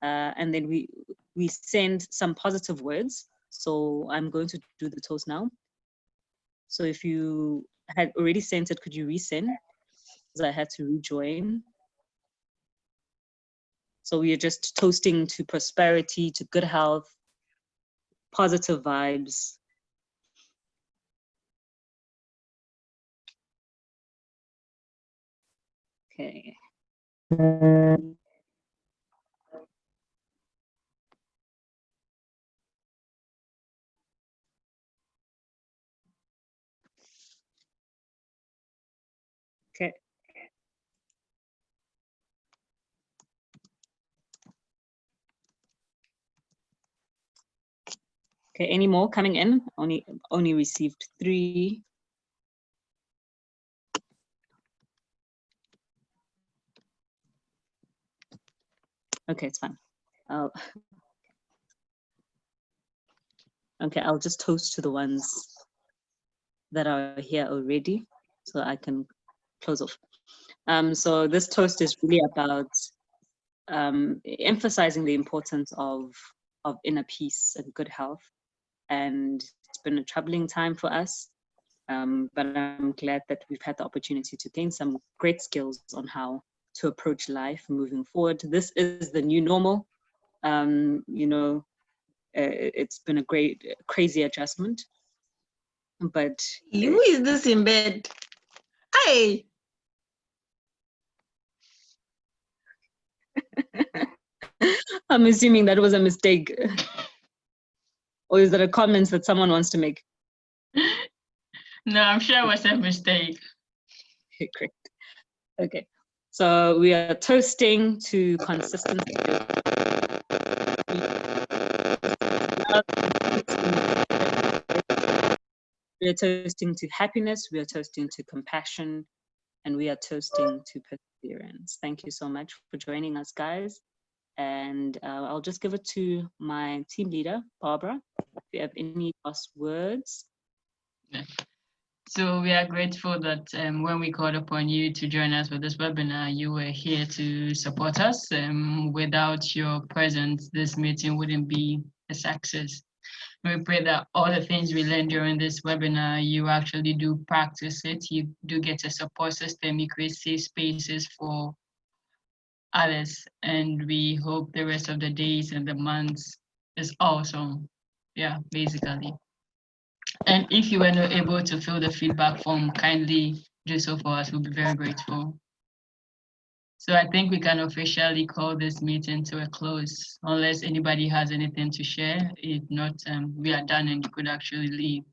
and then we send some positive words. So I'm going to do the toast now. So if you had already sent it, could you resend? Because I had to rejoin. So we are just toasting to prosperity, to good health, positive vibes. Okay. Okay. Okay, any more coming in? Only received 3. Okay, it's fine. Okay, I'll just toast to the ones that are here already, so I can close off. So this toast is really about emphasizing the importance of inner peace and good health. And it's been a troubling time for us, but I'm glad that we've had the opportunity to gain some great skills on how to approach life moving forward. This is the new normal. It's been a great, crazy adjustment. But who is this in bed? Hey. I'm assuming that was a mistake. Or is that a comment that someone wants to make? No, I'm sure it was a mistake. Okay, great. Okay, so we are toasting to consistency. We are toasting to happiness, we are toasting to compassion, and we are toasting to perseverance. Thank you so much for joining us, guys. And I'll just give it to my team leader, Barbara. If you have any last words. Yeah. So we are grateful that when we called upon you to join us for this webinar, you were here to support us. Without your presence, this meeting wouldn't be a success. We pray that all the things we learned during this webinar, you actually do practice it. You do get a support system. You create safe spaces for others. And we hope the rest of the days and the months is awesome. Yeah, basically. And if you were not able to fill the feedback form, kindly do so for us. We'll be very grateful. So I think we can officially call this meeting to a close, unless anybody has anything to share. If not, we are done and you could actually leave.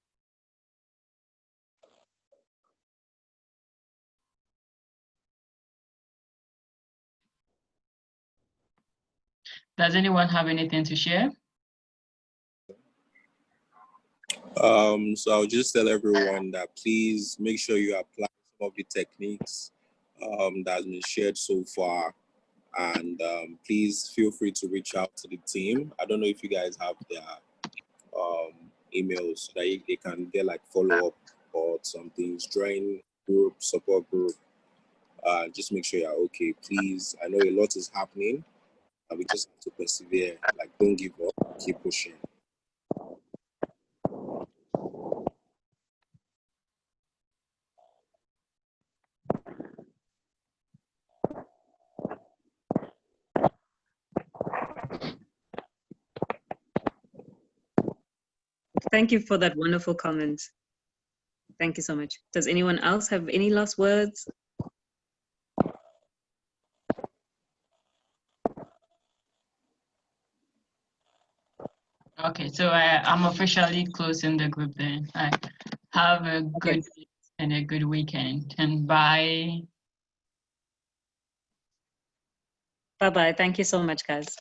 Does anyone have anything to share? So I'll just tell everyone that please make sure you apply some of the techniques that has been shared so far. And please feel free to reach out to the team. I don't know if you guys have their emails so that they can get like follow-up or some things, join group, support group. Just make sure you're okay, please. I know a lot is happening and we just have to persevere. Like, don't give up, keep pushing. Thank you for that wonderful comment. Thank you so much. Does anyone else have any last words? Okay, so I'm officially closing the group then. Have a good day and a good weekend, and bye. Bye-bye. Thank you so much, guys.